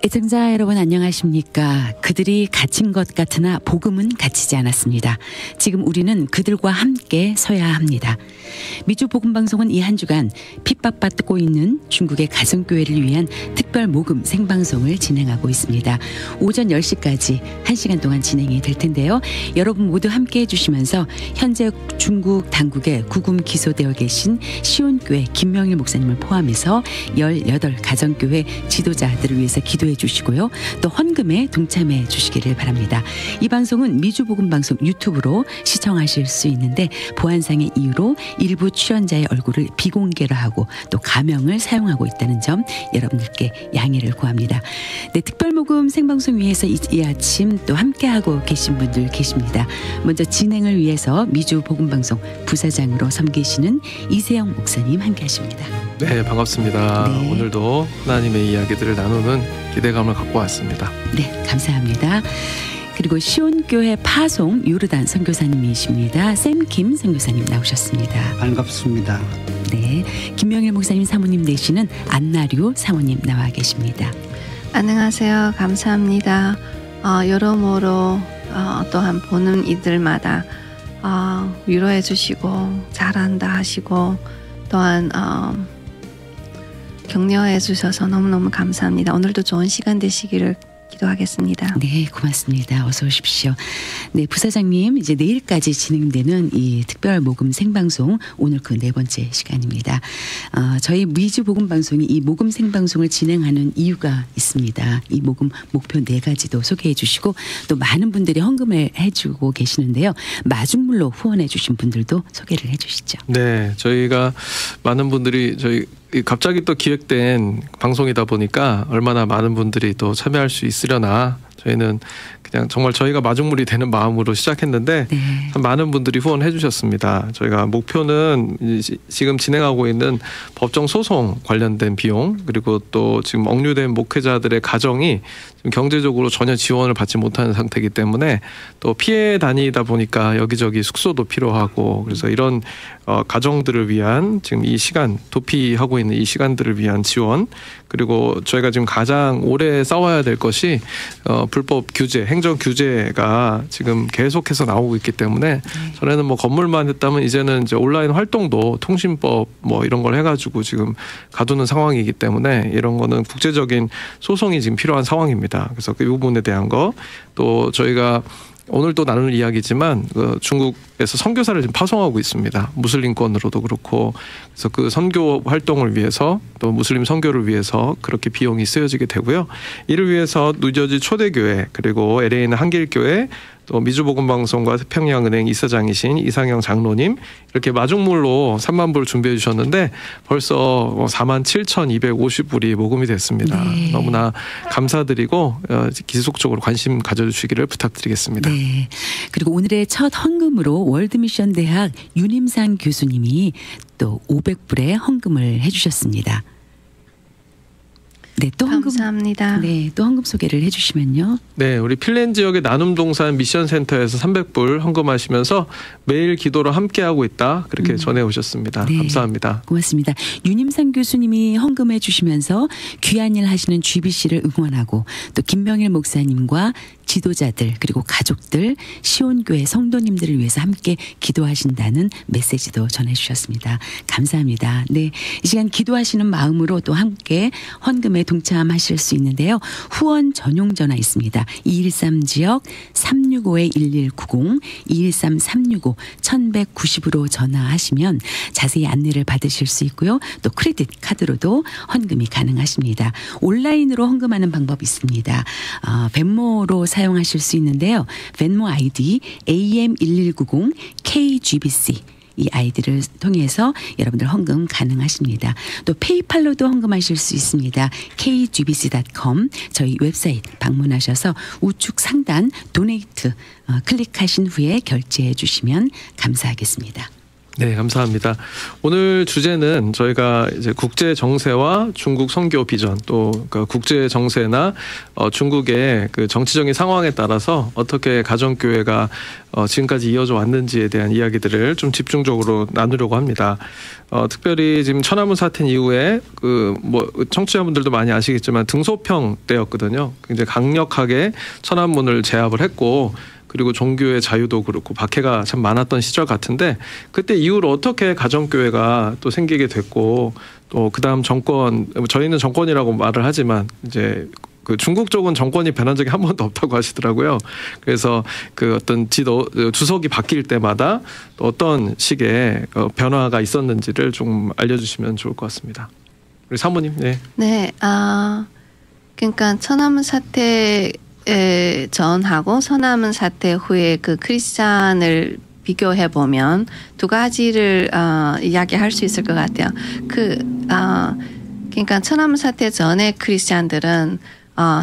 애청자 여러분 안녕하십니까. 그들이 갇힌 것 같으나 복음은 갇히지 않았습니다. 지금 우리는 그들과 함께 서야 합니다. 미주 복음방송은 이 한 주간 핍박받고 있는 중국의 가정교회를 위한 특별 모금 생방송을 진행하고 있습니다. 오전 10시까지 1시간 동안 진행이 될 텐데요. 여러분 모두 함께 해주시면서 현재 중국 당국에 구금 기소되어 계신 시온교회 김명일 목사님을 포함해서 18 가정교회 지도자들을 위해서 기도해 주시고요. 또 헌금에 동참해 주시기를 바랍니다. 이 방송은 미주복음방송 유튜브로 시청하실 수 있는데 보안상의 이유로 일부 출연자의 얼굴을 비공개로 하고 또 가명을 사용하고 있다는 점 여러분들께 양해를 구합니다. 네, 특별모금 생방송 위해서 이 아침 또 함께하고 계신 분들 계십니다. 먼저 진행을 위해서 미주복음방송 부사장으로 섬기시는 이세영 목사님 함께하십니다. 네, 반갑습니다. 네. 오늘도 하나님의 이야기들을 나누는 기대감을 갖고 왔습니다. 네, 감사합니다. 그리고 시온교회 파송 요르단 선교사님이십니다. 샘킴 선교사님 나오셨습니다. 반갑습니다. 네, 김명일 목사님 사모님 되시는 안나류 사모님 나와 계십니다. 안녕하세요. 감사합니다. 여러모로 또한 보는 이들마다 위로해 주시고 잘한다 하시고 또한 격려해 주셔서 너무너무 감사합니다. 오늘도 좋은 시간 되시기를 기도하겠습니다. 네, 고맙습니다. 어서 오십시오. 네, 부사장님 이제 내일까지 진행되는 이 특별 모금 생방송 오늘 그 4번째 시간입니다. 저희 미주 복음 방송이 이 모금 생방송을 진행하는 이유가 있습니다. 이 모금 목표 4가지도 소개해 주시고 또 많은 분들이 헌금을 해주고 계시는데요. 마중물로 후원해 주신 분들도 소개를 해 주시죠. 네, 저희가 많은 분들이 갑자기 또 기획된 방송이다 보니까 얼마나 많은 분들이 또 참여할 수 있으려나 저희는 그냥 정말 저희가 마중물이 되는 마음으로 시작했는데 네. 참 많은 분들이 후원해 주셨습니다. 저희가 목표는 지금 진행하고 있는 법정 소송 관련된 비용 그리고 또 지금 억류된 목회자들의 가정이 지금 경제적으로 전혀 지원을 받지 못하는 상태이기 때문에 또 피해 다니다 보니까 여기저기 숙소도 필요하고 그래서 이런 가정들을 위한 지금 이 시간 도피하고 있는 이 시간들을 위한 지원 그리고 저희가 지금 가장 오래 싸워야 될 것이 불법 규제, 행정 규제가 지금 계속해서 나오고 있기 때문에 전에는 뭐 건물만 했다면 이제는 이제 온라인 활동도 통신법 뭐 이런 걸 해가지고 지금 가두는 상황이기 때문에 이런 거는 국제적인 소송이 지금 필요한 상황입니다. 그래서 그 부분에 대한 거 또 저희가 오늘 또 나눌 이야기지만 중국에서 선교사를 지금 파송하고 있습니다. 무슬림권으로도 그렇고 그래서 그 선교 활동을 위해서 또 무슬림 선교를 위해서 그렇게 비용이 쓰여지게 되고요. 이를 위해서 뉴저지 초대교회 그리고 LA는 한길교회 또 미주복음방송과 태평양은행 이사장이신 이상영 장로님 이렇게 마중물로 3만 불 준비해 주셨는데 벌써 47,250불이 모금이 됐습니다. 네. 너무나 감사드리고 지속적으로 관심 가져주시기를 부탁드리겠습니다. 네. 그리고 오늘의 첫 헌금으로 월드미션 대학 윤임상 교수님이 또 500불의 헌금을 해주셨습니다. 네, 또 헌금, 감사합니다. 네, 또 헌금 소개를 해주시면요. 네, 우리 필렌 지역의 나눔동산 미션센터에서 300불 헌금하시면서 매일 기도로 함께하고 있다 그렇게 전해 오셨습니다. 네, 감사합니다. 고맙습니다. 윤임상 교수님이 헌금해 주시면서 귀한 일 하시는 GBC를 응원하고 또 김명일 목사님과 지도자들 그리고 가족들 시온교회 성도님들을 위해서 함께 기도하신다는 메시지도 전해주셨습니다. 감사합니다. 네, 이 시간 기도하시는 마음으로 또 함께 헌금에 동참하실 수 있는데요. 후원 전용 전화 있습니다. 213지역 365-1190 213-365-1190으로 전화하시면 자세히 안내를 받으실 수 있고요. 또 크레딧 카드로도 헌금이 가능하십니다. 온라인으로 헌금하는 방법이 있습니다. 벤모로 사용하실 수 있는데요. 벤모 아이디 AM1190 KGBC 이 아이디를 통해서 여러분들 헌금 가능하십니다. 또 페이팔로도 헌금하실 수 있습니다. kgbc.com 저희 웹사이트 방문하셔서 우측 상단 도네이트 클릭하신 후에 결제해 주시면 감사하겠습니다. 네, 감사합니다. 오늘 주제는 저희가 이제 국제 정세와 중국 선교 비전, 또 그 국제 정세나 중국의 그 정치적인 상황에 따라서 어떻게 가정교회가 지금까지 이어져 왔는지에 대한 이야기들을 좀 집중적으로 나누려고 합니다. 특별히 지금 천안문 사태 이후에 그 뭐 청취자분들도 많이 아시겠지만 등소평 때였거든요. 굉장히 강력하게 천안문을 제압을 했고, 그리고 종교의 자유도 그렇고 박해가 참 많았던 시절 같은데, 그때 이후로 어떻게 가정교회가 또 생기게 됐고, 또 그다음 정권, 저희는 정권이라고 말을 하지만 이제 그 중국 쪽은 정권이 변한 적이 한 번도 없다고 하시더라고요. 그래서 그 어떤 주석이 바뀔 때마다 또 어떤 식의 변화가 있었는지를 좀 알려주시면 좋을 것 같습니다. 우리 사모님, 네. 네, 그러니까 천안문 사태 전하고 서남문 사태 후에 그 크리스찬을 비교해 보면 두 가지를 이야기할 수 있을 것 같아요. 그러니까 천안문 사태 전에 크리스찬들은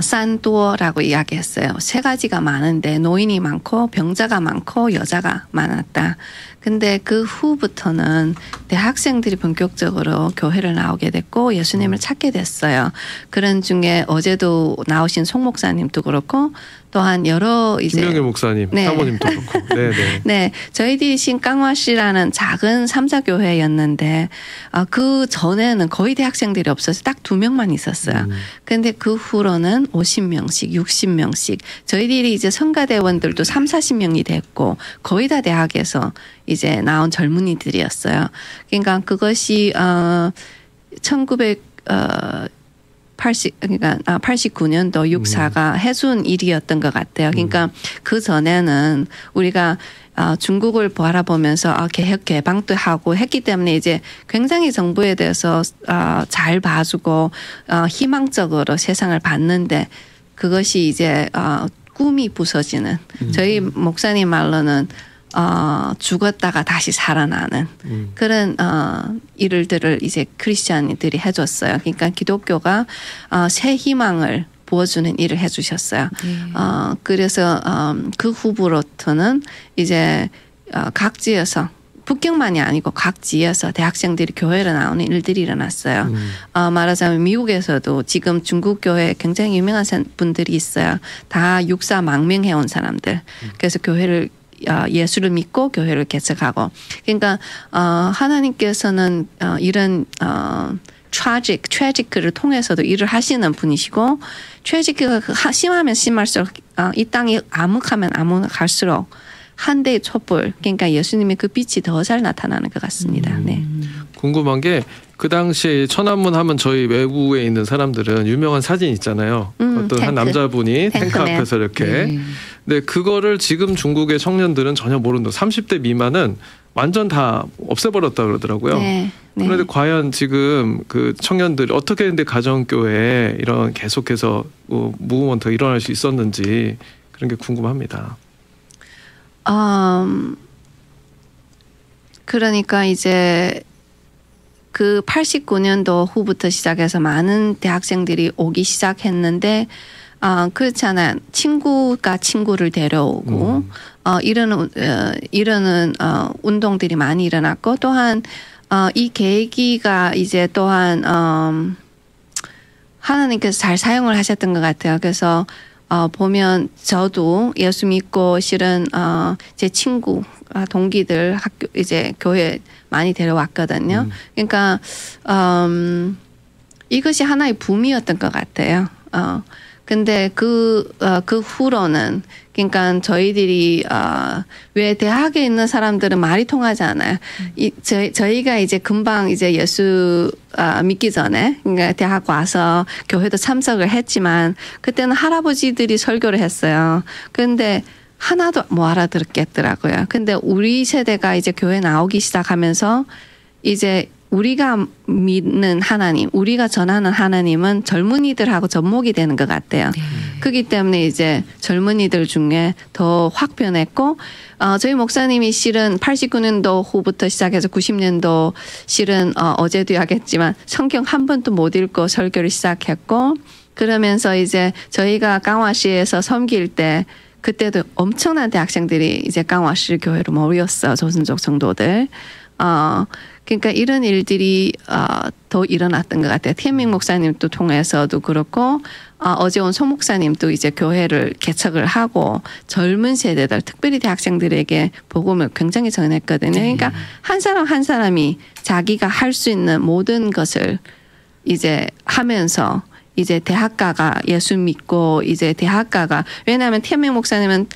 산도라고 이야기했어요. 세 가지가 많은데 노인이 많고 병자가 많고 여자가 많았다. 근데 그 후부터는 대학생들이 본격적으로 교회를 나오게 됐고 예수님을 찾게 됐어요. 그런 중에 어제도 나오신 송 목사님도 그렇고 또한 여러 이제 김명일 목사님, 네. 사모님도 그렇고, 네. 네, 저희들이 신강화시라는 작은 3사 교회였는데 그 전에는 거의 대학생들이 없어서 딱 2명만 있었어요. 근데 그 후로는 50명씩, 60명씩 저희들이 이제 성가대원들도 3, 40명이 됐고 거의 다 대학에서 이제 나온 젊은이들이었어요. 그러니까 그것이 89년도 6.4가 해순 일이었던 것 같아요. 그러니까 그 전에는 우리가 중국을 바라보면서 개혁 개방도 하고 했기 때문에 이제 굉장히 정부에 대해서 잘 봐주고 희망적으로 세상을 봤는데 그것이 이제 꿈이 부서지는 저희 목사님 말로는 죽었다가 다시 살아나는 그런 일들을 이제 크리스찬들이 해줬어요. 그러니까 기독교가 새 희망을 부어주는 일을 해주셨어요. 그래서 그 후부터는 이제 각지에서 북경만이 아니고 각지에서 대학생들이 교회로 나오는 일들이 일어났어요. 말하자면 미국에서도 지금 중국 교회에 굉장히 유명한 분들이 있어요. 다 육사 망명해온 사람들. 그래서 교회를 예수를 믿고 교회를 개척하고. 그러니까 하나님께서는 이런 트래지크를 통해서도 일을 하시는 분이시고 트래지크가 심하면 심할수록 이 땅이 암흑하면 암흑할수록 한 대의 촛불, 그러니까 예수님의 그 빛이 더 잘 나타나는 것 같습니다. 네. 궁금한 게 그 당시에 천안문 하면 저희 외부에 있는 사람들은 유명한 사진 있잖아요. 어떤 탱크. 한 남자분이 탱크 탱크맨. 앞에서 이렇게. 근데 그거를 지금 중국의 청년들은 전혀 모른다. 30대 미만은 완전 다 없애버렸다 그러더라고요. 네. 그런데 과연 지금 그 청년들이 어떻게 근데 가정교회에 이런 계속해서 무브먼트가 일어날 수 있었는지 그런 게 궁금합니다. 그러니까 이제 그 89년도 후부터 시작해서 많은 대학생들이 오기 시작했는데 그렇잖아요. 친구가 친구를 데려오고 이러는 운동들이 많이 일어났고 또한 이 계기가 이제 또한 하나님께서 잘 사용을 하셨던 것 같아요. 그래서 보면 저도 예수 믿고 실은 제 친구 동기들 학교 이제 교회 많이 데려왔거든요. 그러니까 이것이 하나의 붐이었던 것 같아요. 근데 그 후로는 그러니까 저희들이 왜 대학에 있는 사람들은 말이 통하지 않아요. 저희가 이제 금방 이제 예수 믿기 전에 그러니까 대학 와서 교회도 참석을 했지만 그때는 할아버지들이 설교를 했어요. 그런데 하나도 못 알아듣겠더라고요. 근데 우리 세대가 이제 교회 나오기 시작하면서 이제 우리가 믿는 하나님, 우리가 전하는 하나님은 젊은이들하고 접목이 되는 것 같아요. 그렇기 때문에 이제 젊은이들 중에 더 확 변했고 저희 목사님이 실은 89년도 후부터 시작해서 90년도 실은 어제도 이야기했지만 성경 한 번도 못 읽고 설교를 시작했고 그러면서 이제 저희가 강화시에서 섬길 때 그때도 엄청난 대학생들이 이제 강화시 교회로 모였어요. 조선족 성도들. 그러니까 이런 일들이 더 일어났던 것 같아요. 태민 목사님도 통해서도 그렇고 어제 온 송 목사님도 이제 교회를 개척을 하고 젊은 세대들 특별히 대학생들에게 복음을 굉장히 전했거든요. 그러니까 한 사람 한 사람이 자기가 할 수 있는 모든 것을 이제 하면서 이제 대학가가 예수 믿고 이제 대학가가 왜냐하면 태민 목사님은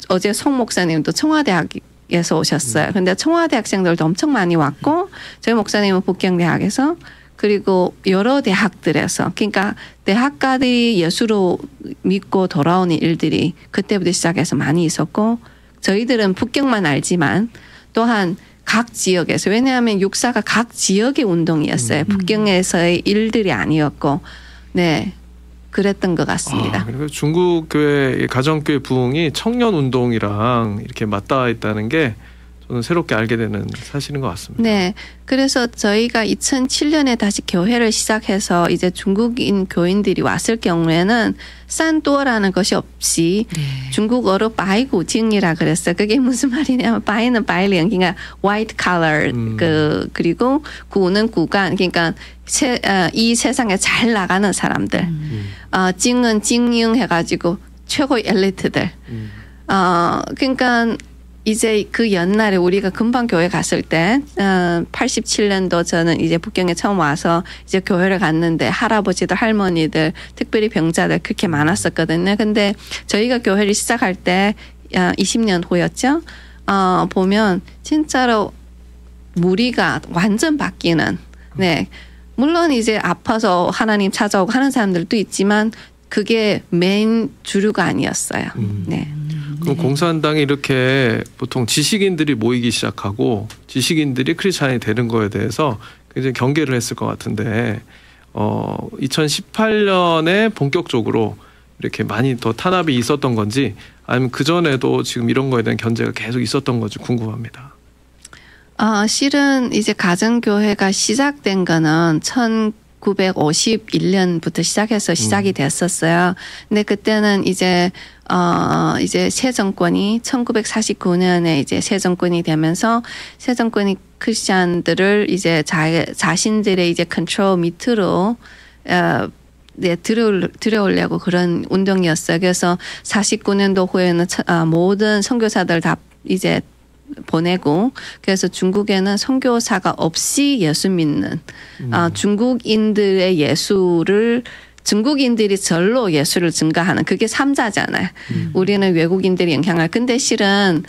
어제 송 목사님도 청와대학에서 오셨어요. 근데 청와대 학생들도 엄청 많이 왔고 저희 목사님은 북경대학에서 그리고 여러 대학들에서 그러니까 대학가들이 예수로 믿고 돌아오는 일들이 그때부터 시작해서 많이 있었고 저희들은 북경만 알지만 또한 각 지역에서 왜냐하면 육사가 각 지역의 운동이었어요. 북경에서의 일들이 아니었고 네 그랬던 것 같습니다. 그리고 중국 교회 가정교회 부흥이 청년 운동이랑 이렇게 맞닿아 있다는 게 저는 새롭게 알게 되는 사실인 것 같습니다. 네, 그래서 저희가 2007년에 다시 교회를 시작해서 이제 중국인 교인들이 왔을 경우에는 산또라는 것이 없이 중국어로 바이구징이라 그랬어요. 그게 무슨 말이냐면 바이는 바이링, 그러니까 white collar, 그리고 구는 구간, 그러니까 이 세상에 잘 나가는 사람들, 징은 징용 해가지고 최고의 엘리트들. 그러니까 이제 그 옛날에 우리가 금방 교회 갔을 때 87년도 저는 이제 북경에 처음 와서 이제 교회를 갔는데 할아버지들 할머니들 특별히 병자들 그렇게 많았었거든요. 근데 저희가 교회를 시작할 때 20년 후였죠. 보면 진짜로 무리가 완전 바뀌는 네 물론 이제 아파서 하나님 찾아오고 하는 사람들도 있지만 그게 메인 주류가 아니었어요. 네. 그럼 공산당이 이렇게 보통 지식인들이 모이기 시작하고 지식인들이 크리스찬이 되는 거에 대해서 굉장히 경계를 했을 것 같은데 2018년에 본격적으로 이렇게 많이 더 탄압이 있었던 건지 아니면 그전에도 지금 이런 거에 대한 견제가 계속 있었던 건지 궁금합니다. 실은 이제 가정교회가 시작된 거는 1951년부터 시작해서 시작이 됐었어요. 근데 그때는 이제 새 정권이 1949년에 이제 새 정권이 되면서 새 정권이 크리스찬들을 이제 자신들의 이제 컨트롤 밑으로 네, 들여오려고 그런 운동이었어요. 그래서 49년도 후에는 모든 선교사들 다 이제 보내고 그래서 중국에는 선교사가 없이 예수 믿는 중국인들의 예수를 중국인들이 절로 예수를 증가하는 그게 3자잖아요. 우리는 외국인들이 영향을 근데 실은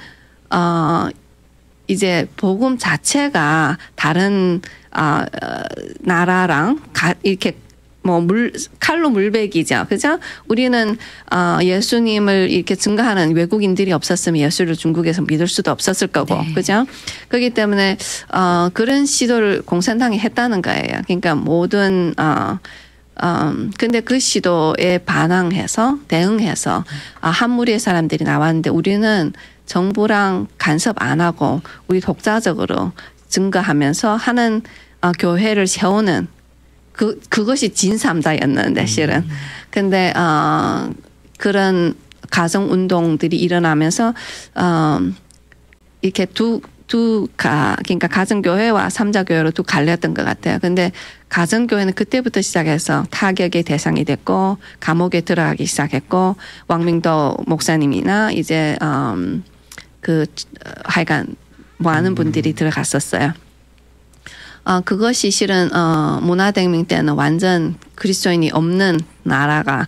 이제 복음 자체가 다른 나라랑 이렇게 뭐 칼로 물베기죠. 그죠? 우리는 예수님을 이렇게 증거하는 외국인들이 없었으면 예수를 중국에서 믿을 수도 없었을 거고. 네. 그죠? 그렇기 때문에 그런 시도를 공산당이 했다는 거예요. 그러니까 모든 근데 그 시도에 대응해서 한 무리의 사람들이 나왔는데 우리는 정부랑 간섭 안 하고 우리 독자적으로 증거하면서 하는 교회를 세우는 그것이 진삼자였는데 실은. 근데 그런 가정 운동들이 일어나면서 이렇게 그러니까 가정교회와 삼자교회로 두 갈렸던 것 같아요. 근데 가정교회는 그때부터 시작해서 타격의 대상이 됐고 감옥에 들어가기 시작했고 왕민도 목사님이나 이제 하여간 많은 분들이 들어갔었어요. 그것이 실은 문화대革命 때는 완전 그리스도인이 없는 나라가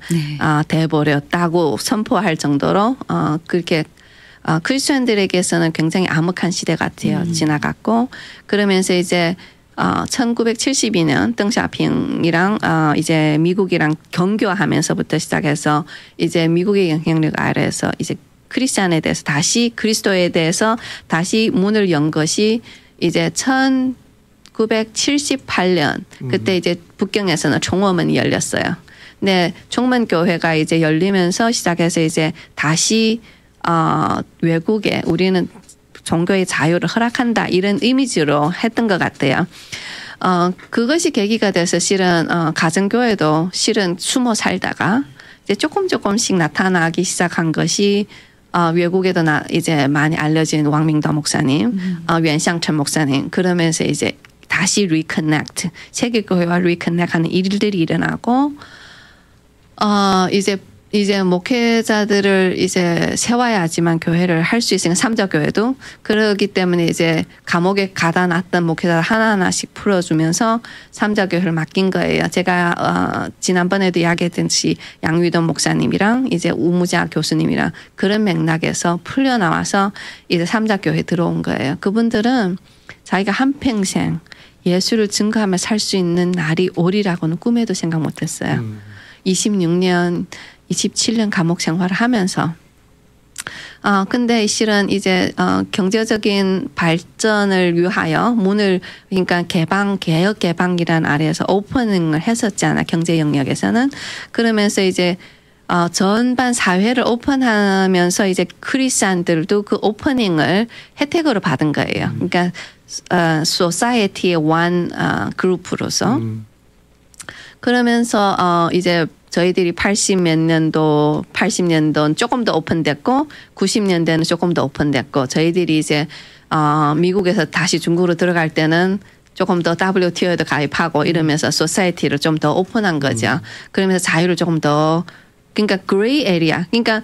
돼버렸다고 선포할 정도로 그렇게 크리스천들에게서는 굉장히 암흑한 시대가 지나갔고 그러면서 이제 1972년 덩샤핑이랑 이제 미국이랑 경교하면서부터 시작해서 이제 미국의 영향력 아래에서 이제 크리스천에 대해서 다시 그리스도에 대해서 다시 문을 연 것이 이제 1978년 그때 이제 북경에서는 총원문이 열렸어요. 근데 총문교회가 이제 열리면서 시작해서 이제 다시 외국에 우리는 종교의 자유를 허락한다 이런 이미지로 했던 것 같아요. 그것이 계기가 돼서 실은 가정교회도 실은 숨어 살다가 이제 조금씩 나타나기 시작한 것이 외국에도 이제 많이 알려진 왕민더 목사님, 웬샹천 목사님 그러면서 이제 다시 리커넥트 세계교회와 리커넥하는 일들이 일어나고 이제 목회자들을 이제 세워야지만 교회를 할 수 있으니까 삼자교회도 그러기 때문에 이제 감옥에 가다 놨던 목회자 하나하나씩 풀어주면서 삼자교회를 맡긴 거예요. 제가 지난번에도 이야기했듯이 양위돈 목사님이랑 이제 우무자 교수님이랑 그런 맥락에서 풀려 나와서 이제 삼자교회 들어온 거예요. 그분들은 자기가 한평생 예수를 증거하며 살 수 있는 날이 오리라고는 꿈에도 생각 못했어요. 26년 27년 감옥 생활을 하면서 근데 실은 이제 경제적인 발전을 위하여 문을 그러니까 개혁 개방이라는 아래에서 오퍼닝을 했었잖아 경제 영역에서는. 그러면서 이제 전반 사회를 오픈하면서 이제 크리스찬들도 그 오퍼닝을 혜택으로 받은 거예요. 그러니까 소사이어티의 원 그룹으로서. 그러면서 이제 저희들이 80년도는 조금 더 오픈됐고 90년대는 조금 더 오픈됐고 저희들이 이제 미국에서 다시 중국으로 들어갈 때는 조금 더 WTO에도 가입하고 이러면서 소사이어티를 좀 더 오픈한 거죠. 그러면서 자유를 조금 더 그러니까 그레이 에리아 그러니까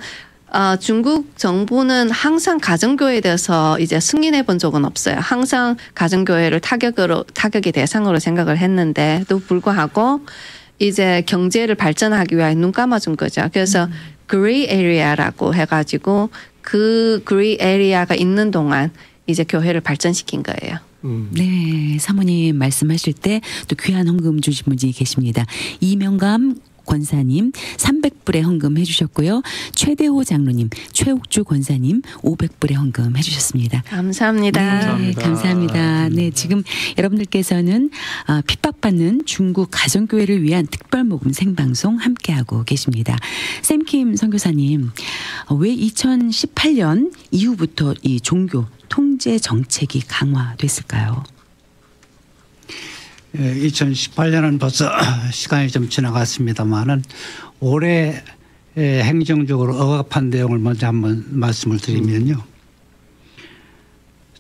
중국 정부는 항상 가정교회에 대해서 이제 승인해 본 적은 없어요. 항상 가정교회를 타격의 대상으로 생각을 했는데도 불구하고 이제 경제를 발전하기 위해 눈 감아준 거죠. 그래서 그레이 에리아라고 해가지고 그 그레이 에리아가 있는 동안 이제 교회를 발전시킨 거예요. 네, 사모님 말씀하실 때 또 귀한 헌금 주신 분이 계십니다. 이명감 권사님 300불의 헌금 해주셨고요. 최대호 장로님, 최옥주 권사님 500불의 헌금 해주셨습니다. 감사합니다. 네, 감사합니다. 네, 지금 여러분들께서는 핍박받는 중국 가정교회를 위한 특별모금 생방송 함께하고 계십니다. 샘킴 선교사님, 왜 2018년 이후부터 이 종교 통제 정책이 강화됐을까요? 2018년은 벌써 시간이 좀 지나갔습니다만은 올해 행정적으로 억압한 내용을 먼저 한번 말씀을 드리면요.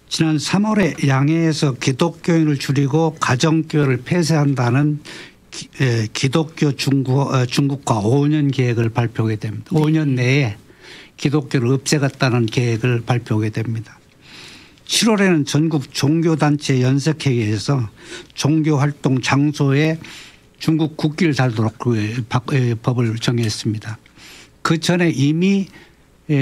지난 3월에 양해에서 기독교인을 줄이고 가정교회를 폐쇄한다는 기독교 중국과 5년 계획을 발표하게 됩니다. 5년 내에 기독교를 없애겠다는 계획을 발표하게 됩니다. 7월에는 전국 종교단체 연석회의에서 종교활동 장소에 중국 국기를 달도록 법을 정했습니다. 그 전에 이미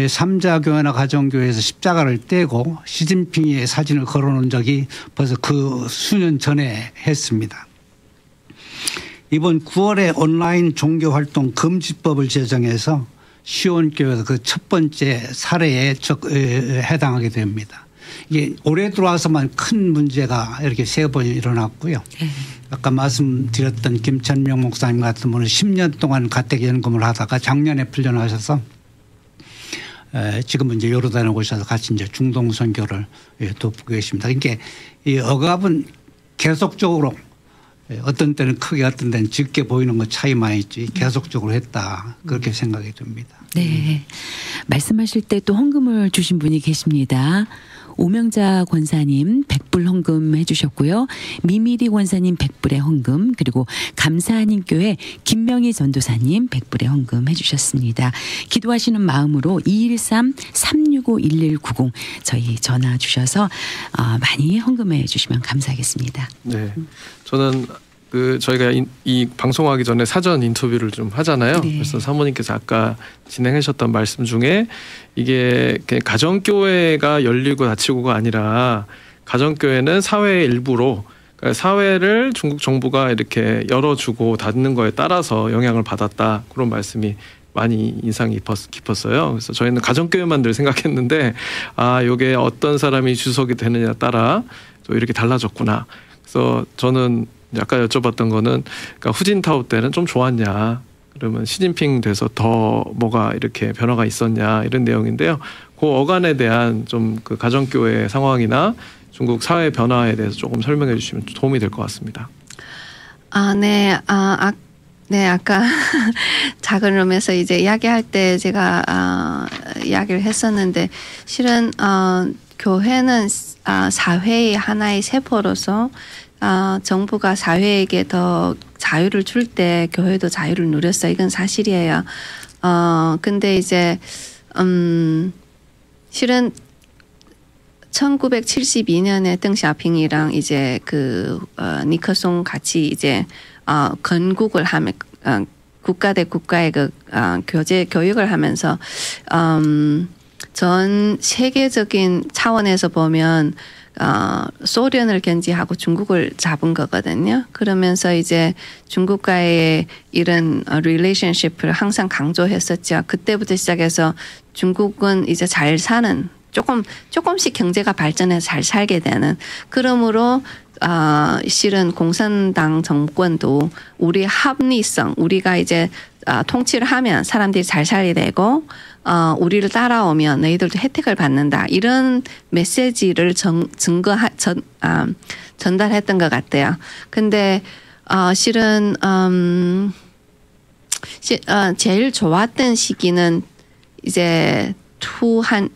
삼자교회나 가정교회에서 십자가를 떼고 시진핑의 사진을 걸어놓은 적이 벌써 그 수년 전에 했습니다. 이번 9월에 온라인 종교활동 금지법을 제정해서 시온교회에서 그 첫 번째 사례에 해당하게 됩니다. 이게 올해 들어와서만 큰 문제가 이렇게 3번 일어났고요. 아까 말씀드렸던 김천명 목사님 같은 분은 10년 동안 가택연금을 하다가 작년에 풀려나셔서 지금은 이제 요르단에 오셔서 같이 이제 중동 선교를 돕고 계십니다. 그러니까 이 억압은 계속적으로 어떤 때는 크게 어떤 때는 적게 보이는 것 차이만 있지 계속적으로 했다 그렇게 생각이 듭니다. 네, 말씀하실 때 또 헌금을 주신 분이 계십니다. 오명자 권사님 100불 헌금 해주셨고요. 미미리 권사님 100불의 헌금, 그리고 감사하님 교회 김명희 전도사님 100불의 헌금 해주셨습니다. 기도하시는 마음으로 213-365-1190 저희 전화 주셔서 많이 헌금해 주시면 감사하겠습니다. 네, 저는 저희가 이 방송하기 전에 사전 인터뷰를 좀 하잖아요. 네. 그래서 사모님께서 아까 진행하셨던 말씀 중에 이게 가정교회가 열리고 닫히고가 아니라 가정교회는 사회의 일부로, 그러니까 사회를 중국 정부가 이렇게 열어주고 닫는 거에 따라서 영향을 받았다, 그런 말씀이 많이 인상이 깊었어요. 그래서 저희는 가정교회만 늘 생각했는데 이게 어떤 사람이 주석이 되느냐에 따라 또 이렇게 달라졌구나. 그래서 저는 아까 여쭤봤던 거는, 그러니까 후진타오 때는 좀 좋았냐, 그러면 시진핑 돼서 더 뭐가 이렇게 변화가 있었냐, 이런 내용인데요. 그 어간에 대한 좀 그 가정교회 상황이나 중국 사회 변화에 대해서 조금 설명해 주시면 도움이 될 것 같습니다. 네, 아까 작은 룸에서 이제 이야기할 때 제가 이야기를 했었는데 실은 교회는 사회의 하나의 세포로서 정부가 사회에게 더 자유를 줄 때 교회도 자유를 누렸어요. 이건 사실이에요. 근데 이제 실은 1972년에 덩샤오핑이랑 이제 니크송 같이 이제 건국을 하면 국가 대 국가의 교육을 하면서 전 세계적인 차원에서 보면 소련을 견제하고 중국을 잡은 거거든요. 그러면서 이제 중국과의 이런 relationship을 항상 강조했었죠. 그때부터 시작해서 중국은 이제 잘 사는 조금씩 경제가 발전해서 잘 살게 되는 그러므로 실은 공산당 정권도 우리 합리성 우리가 이제 통치를 하면 사람들이 잘 살게 되고 우리를 따라오면 너희들도 혜택을 받는다 이런 메시지를 전달했던 것 같아요. 근데 실은 제일 좋았던 시기는 이제 2001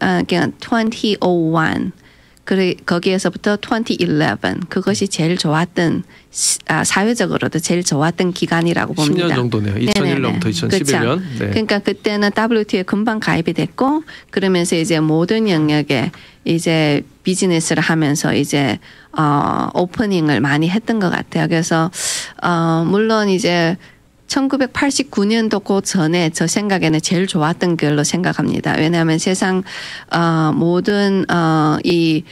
거기에서부터 2011 그것이 제일 좋았던 사회적으로도 제일 좋았던 기간이라고 봅니다. 10년 정도네요. 2001년부터 2011년. 네. 그러니까 그때는 WTO에 금방 가입이 됐고 그러면서 이제 모든 영역에 이제 비즈니스를 하면서 이제 오프닝을 많이 했던 것 같아요. 그래서 물론 이제 1989년도 그 전에 저 생각에는 제일 좋았던 걸로 생각합니다. 왜냐하면 세상 모든 이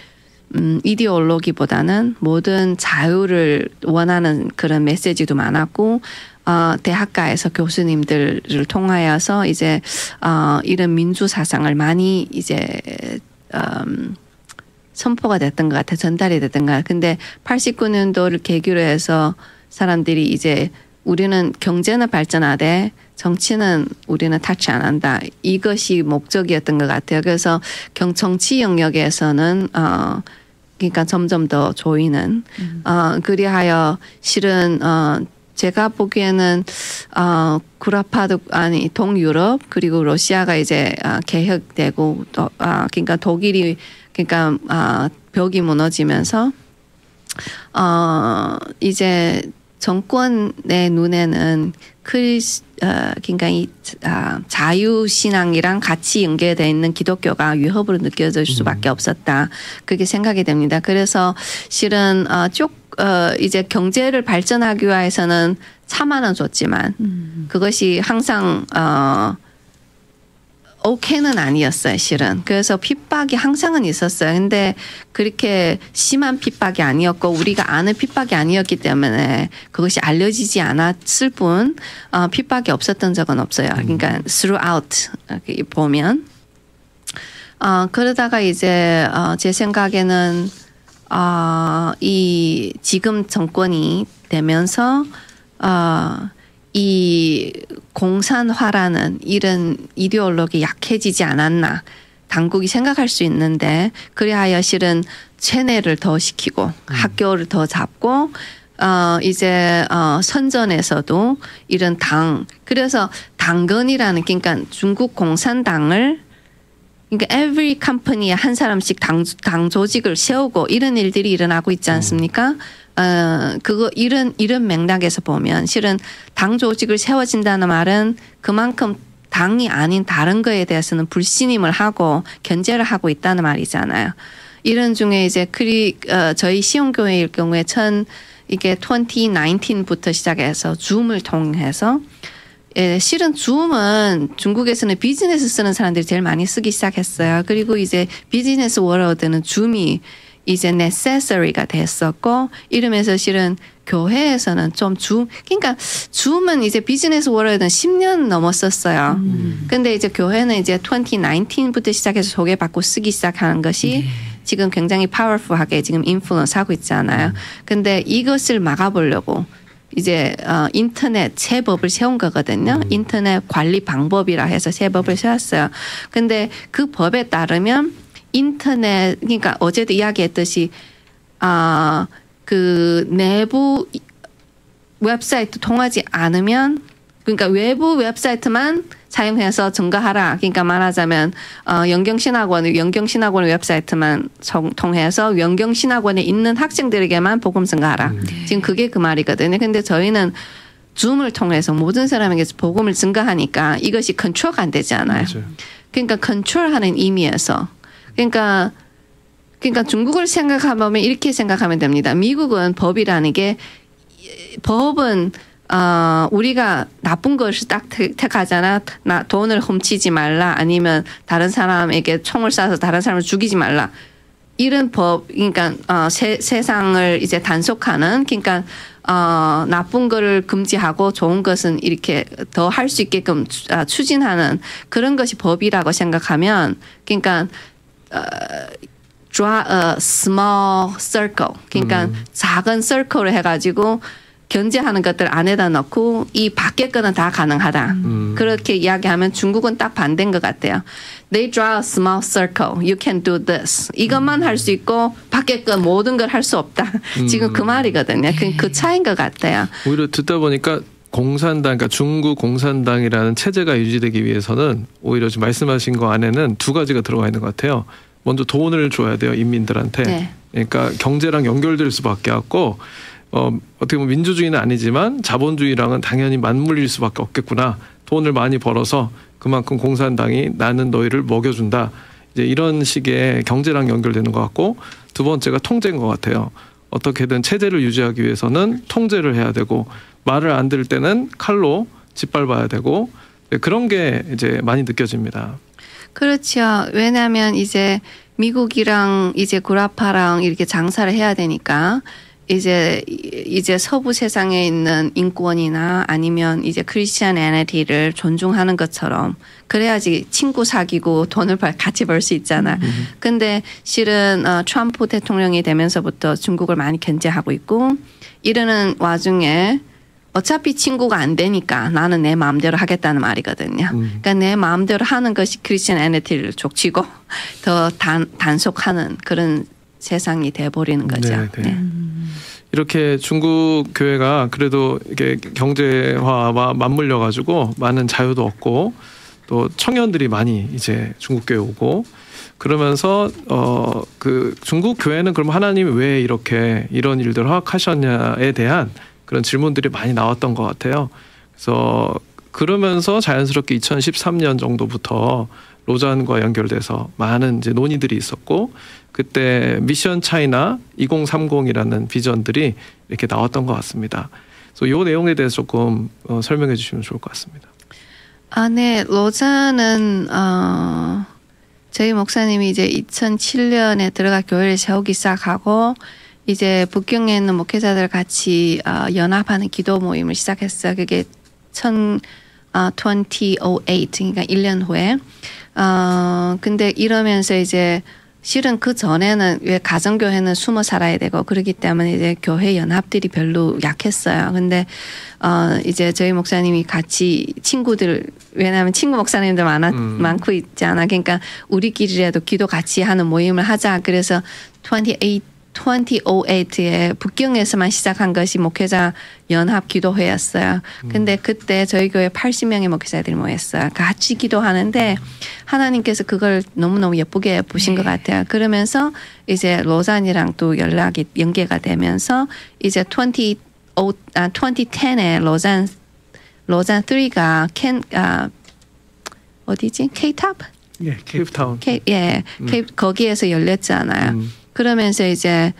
이데올로기보다는 모든 자유를 원하는 그런 메시지도 많았고 대학가에서 교수님들을 통하여서 이제 이런 민주 사상을 많이 이제 선포가 됐던 것 같아요. 전달이 됐던 것 같아요. 근데 89년도를 계기로 해서 사람들이 이제 우리는 경제는 발전하되 정치는 우리는 타치 안 한다. 이것이 목적이었던 것 같아요. 그래서 정치 영역에서는 그러니까 점점 더 조이는 그리하여 실은 제가 보기에는 동유럽 그리고 러시아가 이제 개혁되고 그러니까 독일이 그러니까 벽이 무너지면서 이제 정권의 눈에는 그러니까 이 자유신앙이랑 같이 연계되어 있는 기독교가 위협으로 느껴질 수밖에 없었다. 그렇게 생각이 됩니다. 그래서 실은 이제 경제를 발전하기 위해서는 차만은 줬지만 그것이 항상 오케이는 아니었어요, 실은. 그래서 핍박이 항상은 있었어요. 근데 그렇게 심한 핍박이 아니었고 우리가 아는 핍박이 아니었기 때문에 그것이 알려지지 않았을 뿐 핍박이 없었던 적은 없어요. 그러니까 throughout 보면 그러다가 이제 제 생각에는 이 지금 정권이 되면서 이 공산화라는 이런 이데올로기 약해지지 않았나 당국이 생각할 수 있는데 그리하여 실은 체내를 더 시키고 학교를 더 잡고 이제 선전에서도 이런 그래서 당건이라는 그러니까 중국 공산당을 그러니까 every company에 한 사람씩 당 조직을 세우고 이런 일들이 일어나고 있지 않습니까? 이런 맥락에서 보면 실은 당 조직을 세워진다는 말은 그만큼 당이 아닌 다른 거에 대해서는 불신임을 하고 견제를 하고 있다는 말이잖아요. 이런 중에 이제 저희 시온교회일 경우에 이게 2019부터 시작해서 줌을 통해서 실은 줌은 중국에서는 비즈니스 쓰는 사람들이 제일 많이 쓰기 시작했어요. 그리고 이제 비즈니스 워러드는 줌이 이제 necessary가 됐었고 이러면서 실은 교회에서는 좀 그러니까 줌은 이제 비즈니스 워러드는 10년 넘었었어요. 근데 이제 교회는 이제 2019부터 시작해서 소개받고 쓰기 시작하는 것이 지금 굉장히 파워풀하게 지금 인플루언스 하고 있잖아요. 근데 이것을 막아보려고 이제 인터넷 새 법을 세운 거거든요. 인터넷 관리 방법이라 해서 새 법을 세웠어요. 근데 그 법에 따르면 인터넷 그러니까 어제도 이야기했듯이 그 내부 웹사이트 통하지 않으면 그러니까 외부 웹사이트만 사용해서 증가하라. 그러니까 말하자면 영경신학원의 웹사이트만 통해서 영경신학원에 있는 학생들에게만 복음 증가하라. 지금 그게 그 말이거든요. 근데 저희는 줌을 통해서 모든 사람에게 복음을 증가하니까 이것이 컨트롤가 안 되지 않아요. 맞아요. 그러니까 컨트롤하는 의미에서 그러니까 중국을 생각하면 이렇게 생각하면 됩니다. 미국은 법이라는 게 법은 우리가 나쁜 것을 딱 택하잖아. 돈을 훔치지 말라 아니면 다른 사람에게 총을 쏴서 다른 사람을 죽이지 말라. 이런 법, 그러니까 세상을 이제 단속하는, 그러니까 나쁜 거를 금지하고 좋은 것은 이렇게 더 할 수 있게끔 추진하는 그런 것이 법이라고 생각하면, 그러니까 draw a small circle, 그러니까 작은 circle을 해가지고 견제하는 것들 안에다 넣고 이 밖의 거는 다 가능하다. 그렇게 이야기하면 중국은 딱 반대인 것 같아요. They draw a small circle. You can do this. 이것만 할 수 있고 밖의 거 모든 걸 할 수 없다. 지금 그 말이거든요. 그 차이인 것 같아요. 오히려 듣다 보니까 공산당, 그러니까 중국 공산당이라는 체제가 유지되기 위해서는 오히려 지금 말씀하신 거 안에는 두 가지가 들어가 있는 것 같아요. 먼저 돈을 줘야 돼요, 인민들한테. 네. 그러니까 경제랑 연결될 수밖에 없고 어떻게 보면 민주주의는 아니지만 자본주의랑은 당연히 맞물릴 수밖에 없겠구나. 돈을 많이 벌어서 그만큼 공산당이 나는 너희를 먹여준다. 이제 이런 식의 경제랑 연결되는 것 같고, 두 번째가 통제인 것 같아요. 어떻게든 체제를 유지하기 위해서는 통제를 해야 되고, 말을 안 들을 때는 칼로 짓밟아야 되고, 그런 게 이제 많이 느껴집니다. 그렇죠. 왜냐하면 이제 미국이랑 이제 구라파랑 이렇게 장사를 해야 되니까 이제 서부 세상에 있는 인권이나 아니면 이제 크리스천애니티를 존중하는 것처럼 그래야지 친구 사귀고 돈을 같이 벌 수 있잖아. 근데 실은 트럼프 대통령이 되면서부터 중국을 많이 견제하고 있고 이러는 와중에 어차피 친구가 안 되니까 나는 내 마음대로 하겠다는 말이거든요. 그러니까 내 마음대로 하는 것이 크리스천애니티를 족치고 더 단속하는 그런 세상이 돼버리는 거죠. 네, 네. 네. 이렇게 중국 교회가 그래도 이게 경제화와 맞물려 가지고 많은 자유도 얻고 또 청년들이 많이 이제 중국 교회 오고 그러면서 그 중국 교회는 그럼 하나님이 왜 이렇게 이런 일들을 허락하셨냐에 대한 그런 질문들이 많이 나왔던 것 같아요. 그래서 그러면서 자연스럽게 2013년 정도부터 로잔과 연결돼서 많은 이제 논의들이 있었고 그때 미션 차이나 2030이라는 비전들이 이렇게 나왔던 것 같습니다. 그래서 이 내용에 대해서 조금 설명해 주시면 좋을 것 같습니다. 네. 로잔은 저희 목사님이 이제 2007년에 들어가 교회를 세우기 시작하고 이제 북경에 있는 목회자들 같이 연합하는 기도 모임을 시작했어요. 그게 2008, 그러니까 1년 후에. 근데 이러면서 이제 실은 그 전에는 왜 가정교회는 숨어 살아야 되고 그러기 때문에 이제 교회 연합들이 별로 약했어요. 근데 이제 저희 목사님이 같이 친구들 왜냐하면 친구 목사님들 많고 있잖아. 그러니까 우리끼리라도 기도 같이 하는 모임을 하자. 그래서 2008에 북경에서만 시작한 것이 목회자 연합 기도회였어요. 근데 그때 저희 교회 80명의 목회자들이 모였어요. 같이 기도하는데 하나님께서 그걸 너무너무 예쁘게 보신 것 같아요. 그러면서 이제 로잔이랑 또 연계가 되면서 이제 2010에 로잔 3가 어디지? K-TOP? 예, 케이프타운. 거기에서 열렸잖아요. 그러면서 이제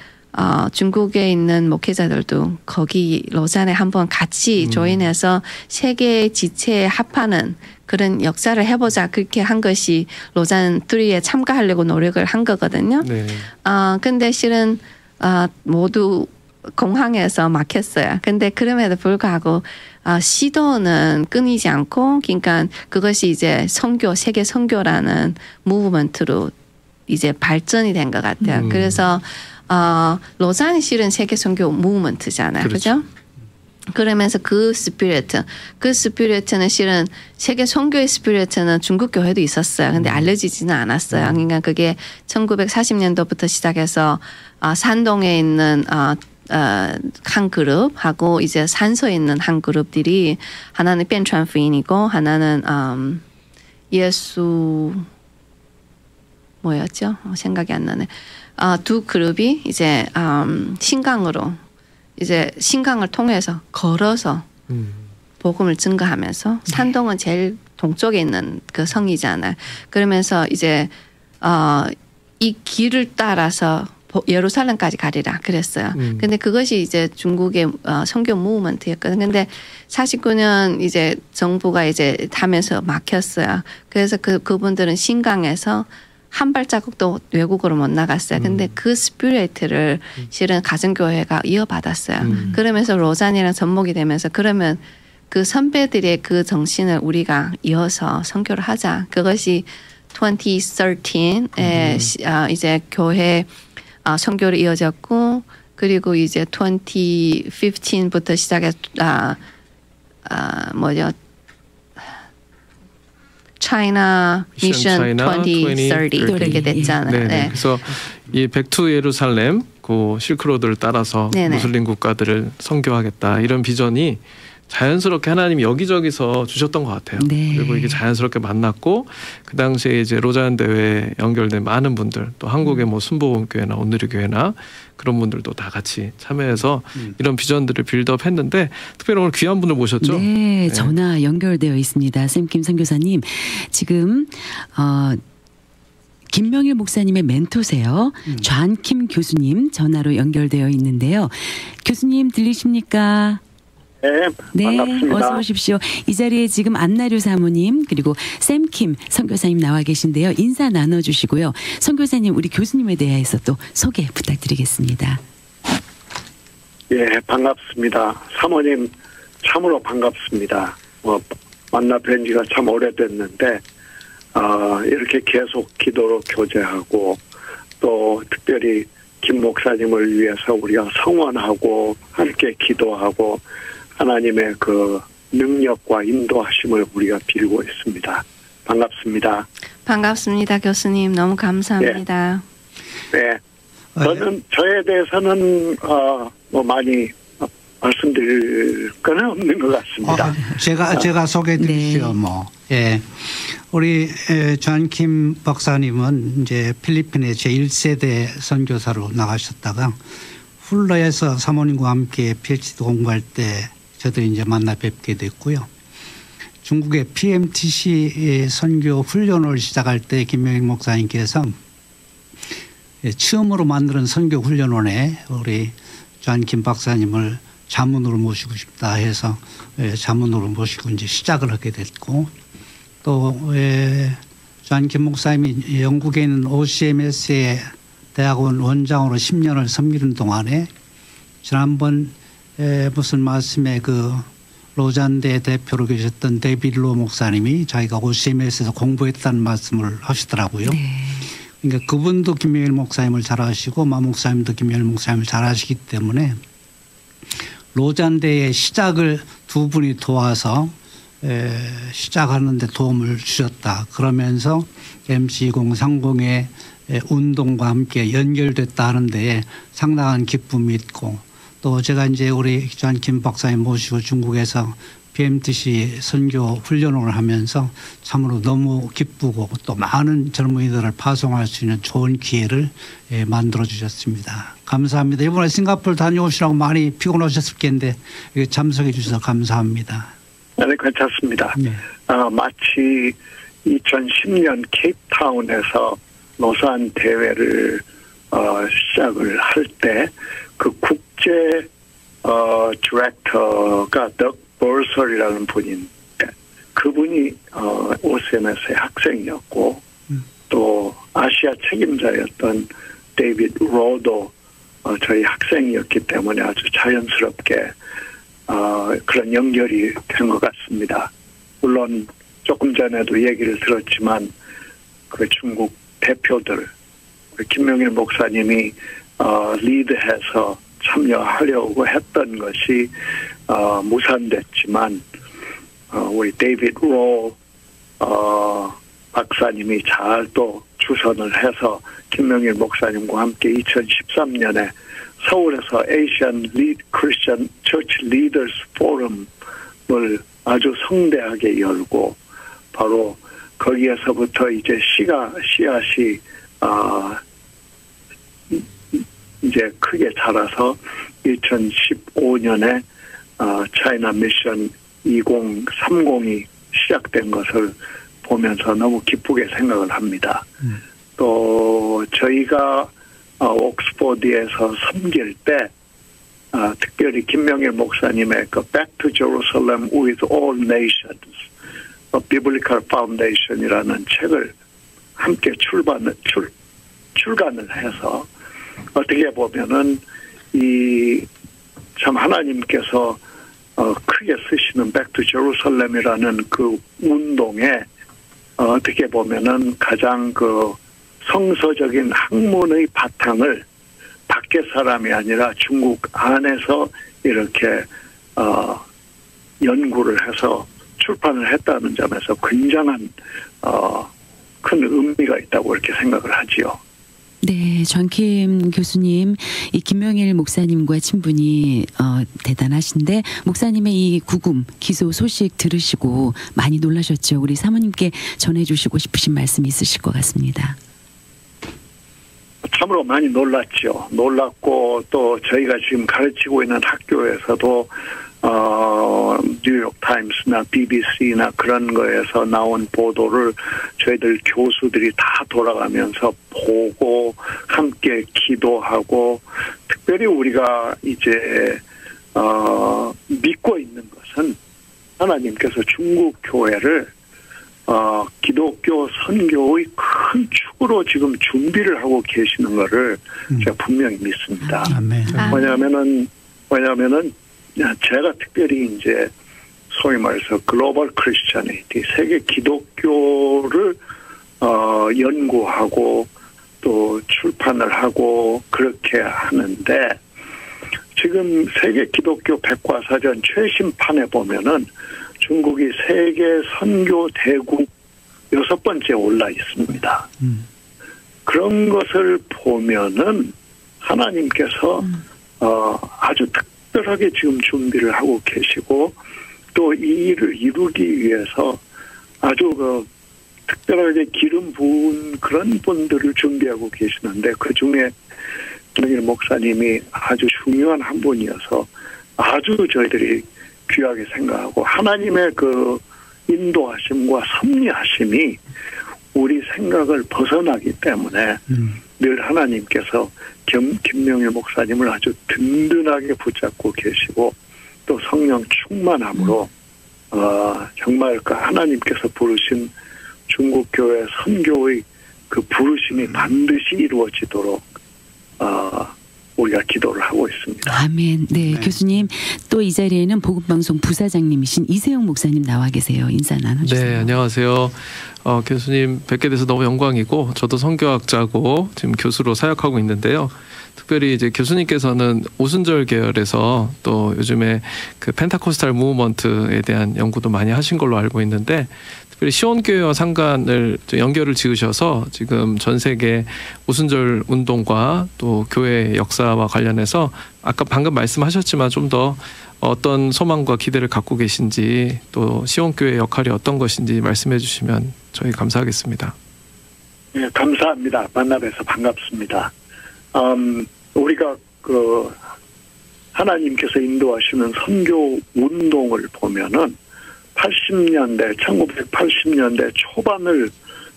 중국에 있는 목회자들도 거기 로잔에 한번 같이 조인해서 세계 지체에 합하는 그런 역사를 해보자. 그렇게 한 것이 로잔 3에 참가하려고 노력을 한 거거든요. 네. 근데 실은 모두 공항에서 막혔어요. 근데 그럼에도 불구하고 시도는 끊이지 않고 그러니까 그것이 이제 세계 선교라는 무브먼트로 이제 발전이 된 것 같아요. 그래서 로잔이 실은 세계 선교 무브먼트잖아요. 그렇죠? 그러면서 그 스피리트는 실은 세계 선교의 스피리트는 중국 교회도 있었어요. 근데 알려지지는 않았어요. 그러니까 그게 1940년도부터 시작해서 산동에 있는 한 그룹하고 이제 산소에 있는 한 그룹들이 하나는 변천부인이고 하나는 예수 뭐였죠? 생각이 안 나네. 두 그룹이 이제 신강으로 이제 신강을 통해서 걸어서 복음을 증거하면서 산동은 제일 동쪽에 있는 그 성이잖아요. 그러면서 이제 이 길을 따라서 예루살렘까지 가리라 그랬어요. 근데 그것이 이제 중국의 선교 무브먼트였거든요. 근데 49년 이제 정부가 이제 하면서 막혔어요. 그래서 그분들은 신강에서 한 발자국도 외국으로 못 나갔어요. 근데 그 스피리트를 실은 가정교회가 이어받았어요. 그러면서 로잔이랑 접목이 되면서 그러면 그 선배들의 그 정신을 우리가 이어서 선교를 하자. 그것이 2013에 이제 교회 선교를 이어졌고 그리고 이제 2015부터 시작해 뭐죠? China Mission 2030 그렇게 됐잖아요. 네네. 네. 그래서 이 백투 예루살렘 그 실크로드를 따라서 네네. 무슬림 국가들을 선교하겠다 이런 비전이 자연스럽게 하나님이 여기저기서 주셨던 것 같아요. 네. 그리고 이게 자연스럽게 만났고 그 당시에 이제 로잔 대회에 연결된 많은 분들 또 한국의 뭐 순복음교회나 온누리교회나 그런 분들도 다 같이 참여해서 이런 비전들을 빌드업했는데 특별히 오늘 귀한 분을 모셨죠? 네, 전화 연결되어 있습니다. 샘킴 선교사님 지금 김명일 목사님의 멘토세요. 좌안킴 교수님 전화로 연결되어 있는데요. 교수님 들리십니까? 네, 반갑습니다. 어서 오십시오. 이 자리에 지금 안나류 사모님 그리고 샘킴 선교사님 나와 계신데요. 인사 나눠주시고요. 선교사님 우리 교수님에 대해서 또 소개 부탁드리겠습니다. 예, 반갑습니다. 사모님 참으로 반갑습니다. 만나 뵌 지가 참 오래됐는데 이렇게 계속 기도로 교제하고 또 특별히 김 목사님을 위해서 우리가 성원하고 함께 기도하고 하나님의 그 능력과 인도하심을 우리가 빌고 있습니다. 반갑습니다. 반갑습니다, 교수님. 너무 감사합니다. 네. 저는 저에 대해서는 뭐 많이 말씀드릴 건 없는 것 같습니다. 제가 소개해드리죠. 네. 예. 우리 좌안킴 박사님은 이제 필리핀의 제1세대 선교사로 나가셨다가 훌러에서 사모님과 함께 PhD 공부할 때 저들이 이제 만나 뵙게 됐고요. 중국의 PMTC 선교 훈련을 시작할 때 김명일 목사님께서 처음으로 만드는 선교 훈련원에 우리 좌안킴 박사님을 자문으로 모시고 싶다 해서 자문으로 모시고 이제 시작을 하게 됐고 또 좌안킴 목사님이 영국에 있는 OCMS의 대학원 원장으로 10년을 섬기는 동안에 지난번 무슨 말씀에 그 로잔대 대표로 계셨던 데이비드 로 목사님이 자기가 OCMS에서 공부했다는 말씀을 하시더라고요. 네. 그러니까 그분도 김명일 목사님을 잘 아시고 마 목사님도 김명일 목사님을 잘 아시기 때문에 로잔대의 시작을 두 분이 도와서 시작하는 데 도움을 주셨다. 그러면서 MC2030의 운동과 함께 연결됐다 하는 데에 상당한 기쁨이 있고 또 제가 이제 우리 좌안킴 박사님 모시고 중국에서 PMTC 선교 훈련을 하면서 참으로 너무 기쁘고 또 많은 젊은이들을 파송할 수 있는 좋은 기회를 만들어 주셨습니다. 감사합니다. 이번에 싱가포르 다녀오시라고 많이 피곤하셨을 텐데 참석해 주셔서 감사합니다. 네, 괜찮습니다. 네. 마치 2010년 케이프타운에서 노산 대회를 시작을 할 때 그 국제 디렉터가 덕 버설이라는 분인데 그분이 OCMS의 학생이었고 또 아시아 책임자였던 데이비드 로도 저희 학생이었기 때문에 아주 자연스럽게 그런 연결이 된 것 같습니다. 물론 조금 전에도 얘기를 들었지만 그 중국 대표들 김명일 목사님이 리드해서 참여하려고 했던 것이 무산됐지만 우리 데이비드 로 박사님이 잘 또 주선을 해서 김명일 목사님과 함께 2013년에 서울에서 Asian Christian Church Leaders Forum을 아주 성대하게 열고 바로 거기에서부터 이제 씨앗이 이제 크게 자라서 2015년에 차이나 미션 2030이 시작된 것을 보면서 너무 기쁘게 생각을 합니다. 또 저희가 옥스포드에서 섬길 때 특별히 김명일 목사님의 그 Back to Jerusalem with All Nations, Biblical Foundation이라는 책을 함께 출간을 해서 어떻게 보면은 참 하나님께서 크게 쓰시는 Back to Jerusalem이라는 그 운동에 어떻게 보면은 가장 그 성서적인 학문의 바탕을 밖에 사람이 아니라 중국 안에서 이렇게 연구를 해서 출판을 했다는 점에서 굉장한 큰 의미가 있다고 이렇게 생각을 하지요. 네, 전킴 교수님, 이 김명일 목사님과 친분이 대단하신데 목사님의 이 구금 기소 소식 들으시고 많이 놀라셨죠. 우리 사모님께 전해주시고 싶으신 말씀이 있으실 것 같습니다. 참으로 많이 놀랐죠. 놀랐고 또 저희가 지금 가르치고 있는 학교에서도 뉴욕 타임스나 BBC나 그런 거에서 나온 보도를 저희들 교수들이 다 돌아가면서 보고 함께 기도하고 특별히 우리가 이제 믿고 있는 것은 하나님께서 중국 교회를 기독교 선교의 큰 축으로 지금 준비를 하고 계시는 거를 제가 분명히 믿습니다. 왜냐하면은 제가 특별히 이제 소위 말해서 글로벌 크리스천이티, 세계 기독교를 연구하고 또 출판을 하고 그렇게 하는데 지금 세계 기독교 백과사전 최신판에 보면은 중국이 세계 선교 대국 6번째 올라 있습니다. 그런 것을 보면은 하나님께서 아주 특별하게 지금 준비를 하고 계시고 또 이 일을 이루기 위해서 아주 특별하게 기름 부은 그런 분들을 준비하고 계시는데 그중에 김명일 목사님이 아주 중요한 한 분이어서 아주 저희들이 귀하게 생각하고 하나님의 그 인도하심과 섭리하심이 우리 생각을 벗어나기 때문에 늘 하나님께서 김명일 목사님을 아주 든든하게 붙잡고 계시고 또 성령 충만함으로 정말 그 하나님께서 부르신 중국 교회 선교의 그 부르심이 반드시 이루어지도록 우리가 기도를 하고 있습니다. 아멘. 네, 교수님 또 이 자리에는 복음방송 부사장님이신 이세영 목사님 나와 계세요. 인사 나눠주세요. 네, 안녕하세요. 교수님 뵙게 돼서 너무 영광이고 저도 선교학자고 지금 교수로 사역하고 있는데요. 특별히 이제 교수님께서는 오순절 계열에서 또 요즘에 그 펜타코스탈 무브먼트에 대한 연구도 많이 하신 걸로 알고 있는데 특별히 시온교회와 상관을 연결을 지으셔서 지금 전 세계 오순절 운동과 또 교회 역사와 관련해서 아까 방금 말씀하셨지만 좀 더 어떤 소망과 기대를 갖고 계신지 또 시온교회의 역할이 어떤 것인지 말씀해 주시면 저희 감사하겠습니다. 네, 감사합니다. 만나뵈서 반갑습니다. 우리가 그 하나님께서 인도하시는 선교 운동을 보면은 1980년대 초반을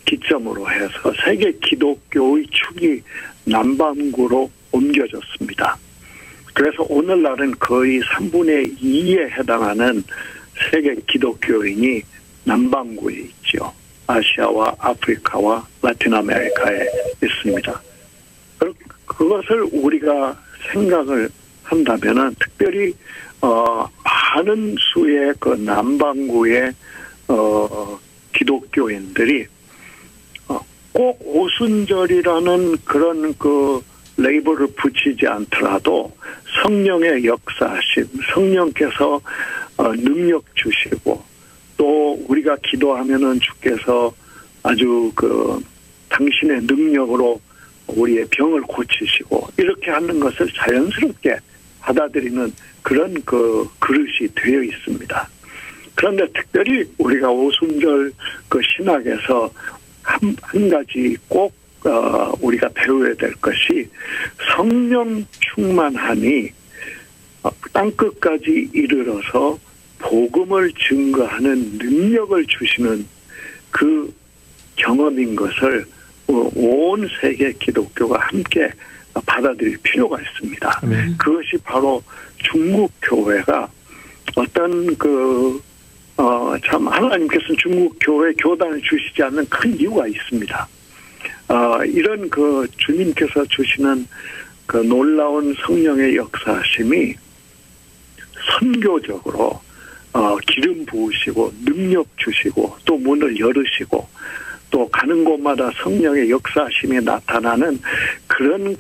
기점으로 해서 세계 기독교의 축이 남반구로 옮겨졌습니다. 그래서 오늘날은 거의 3분의 2에 해당하는 세계 기독교인이 남반구에 있죠. 아시아와 아프리카와 라틴 아메리카에 있습니다. 그것을 우리가 생각을 한다면은 특별히 많은 수의 그 남반구의 기독교인들이 꼭 오순절이라는 그런 그 레이블을 붙이지 않더라도 성령의 역사하심, 성령께서 능력 주시고 또 우리가 기도하면은 주께서 아주 그 당신의 능력으로 우리의 병을 고치시고 이렇게 하는 것을 자연스럽게 받아들이는 그런 그 그릇이 되어 있습니다. 그런데 특별히 우리가 오순절 그 신학에서 한 가지 꼭 우리가 배워야 될 것이 성령 충만함이 땅끝까지 이르러서 복음을 증거하는 능력을 주시는 그 경험인 것을 온 세계 기독교가 함께 받아들일 필요가 있습니다. 그것이 바로 중국 교회가 어떤 참 하나님께서는 중국 교회 교단을 주시지 않는 큰 이유가 있습니다. 이런 주님께서 주시는 놀라운 성령의 역사하심이 선교적으로 기름 부으시고 능력 주시고 또 문을 열으시고 또 가는 곳마다 성령의 역사하심이 나타나는 그런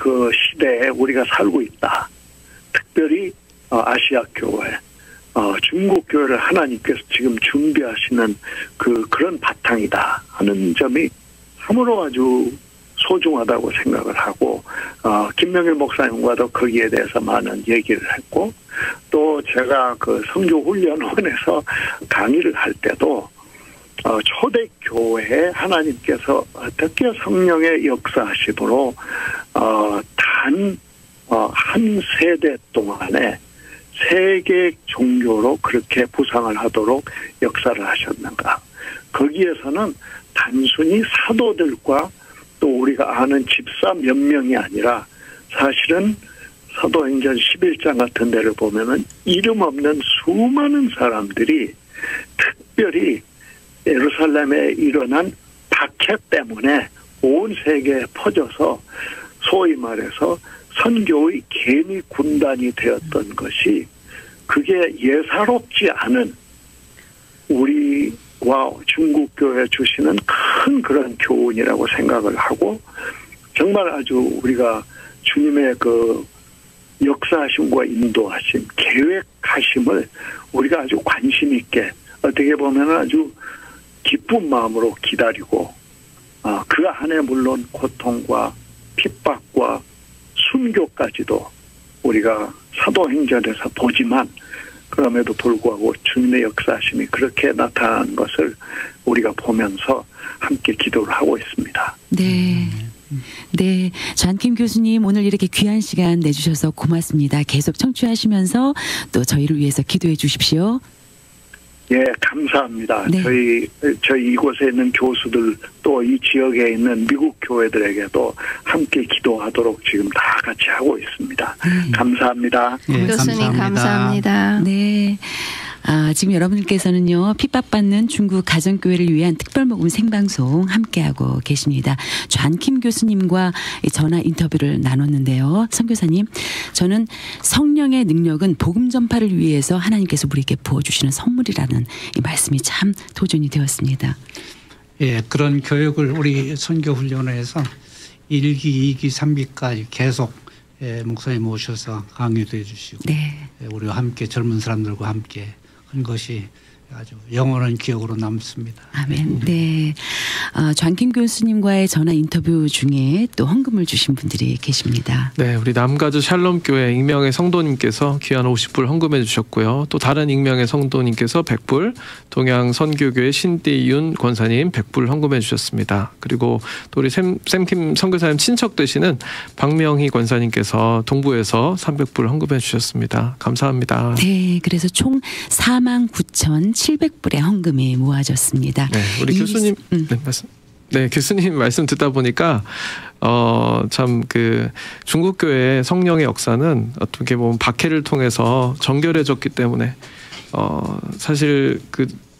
시대에 우리가 살고 있다. 특별히 아시아 교회, 중국 교회를 하나님께서 지금 준비하시는 그런 바탕이다 하는 점이 참으로 아주 소중하다고 생각을 하고 김명일 목사님과도 거기에 대해서 많은 얘기를 했고 또 제가 선교훈련원에서 강의를 할 때도 초대교회에 하나님께서 어떻게 성령의 역사하심으로 한 세대 동안에 세계 종교로 그렇게 부상을 하도록 역사를 하셨는가. 거기에서는 단순히 사도들과 또 우리가 아는 집사 몇 명이 아니라 사실은 사도행전 11장 같은 데를 보면은 이름 없는 수많은 사람들이 특별히 예루살렘에 일어난 박해 때문에 온 세계에 퍼져서 소위 말해서 선교의 개미 군단이 되었던 것이 그게 예사롭지 않은 우리와 중국 교회에 주시는 큰 그런 교훈이라고 생각을 하고 정말 아주 우리가 주님의 역사하심과 인도하심, 계획하심을 우리가 아주 관심 있게 어떻게 보면 아주 기쁜 마음으로 기다리고 그 안에 물론 고통과 핍박과 순교까지도 우리가 사도행전에서 보지만 그럼에도 불구하고 주님의 역사하심이 그렇게 나타난 것을 우리가 보면서 함께 기도를 하고 있습니다. 네. 네, 전킴 교수님 오늘 이렇게 귀한 시간 내주셔서 고맙습니다. 계속 청취하시면서 또 저희를 위해서 기도해 주십시오. 예, 감사합니다. 네. 저희 이곳에 있는 교수들 또 이 지역에 있는 미국 교회들에게도 함께 기도하도록 지금 다 같이 하고 있습니다. 감사합니다. 네, 교수님 감사합니다. 네. 지금 여러분들께서는요, 핍박받는 중국 가정교회를 위한 특별모금 생방송 함께하고 계십니다. 좌안킴 교수님과 전화 인터뷰를 나눴는데요. 선교사님, 저는 성령의 능력은 복음 전파를 위해서 하나님께서 우리에게 부어주시는 선물이라는 이 말씀이 참 도전이 되었습니다. 예, 그런 교육을 우리 선교훈련회에서 1기, 2기, 3기까지 계속 목사님 모셔서 강의도 해주시고 네. 우리와 함께 젊은 사람들과 함께 한 것이 아주 영원한 기억으로 남습니다. 아멘. 네. 좌안킴 교수님과의 전화 인터뷰 중에 또 헌금을 주신 분들이 계십니다. 네, 우리 남가주 샬롬교회 익명의 성도님께서 귀한 50불 헌금해 주셨고요. 또 다른 익명의 성도님께서 100불, 동양 선교교회 신디윤 권사님 100불 헌금해 주셨습니다. 그리고 또 우리 샘킴 선교사님 친척 되시는 박명희 권사님께서 동부에서 300불 헌금해 주셨습니다. 감사합니다. 네, 그래서 총 49,700불의 헌금이 모아졌습니다. 네, 우리 교수님 교수님 말씀 듣다 보니까 참 중국 교회의 성령의 역사는 어떻게 보면 박해를 통해서 정결해졌기 때문에 사실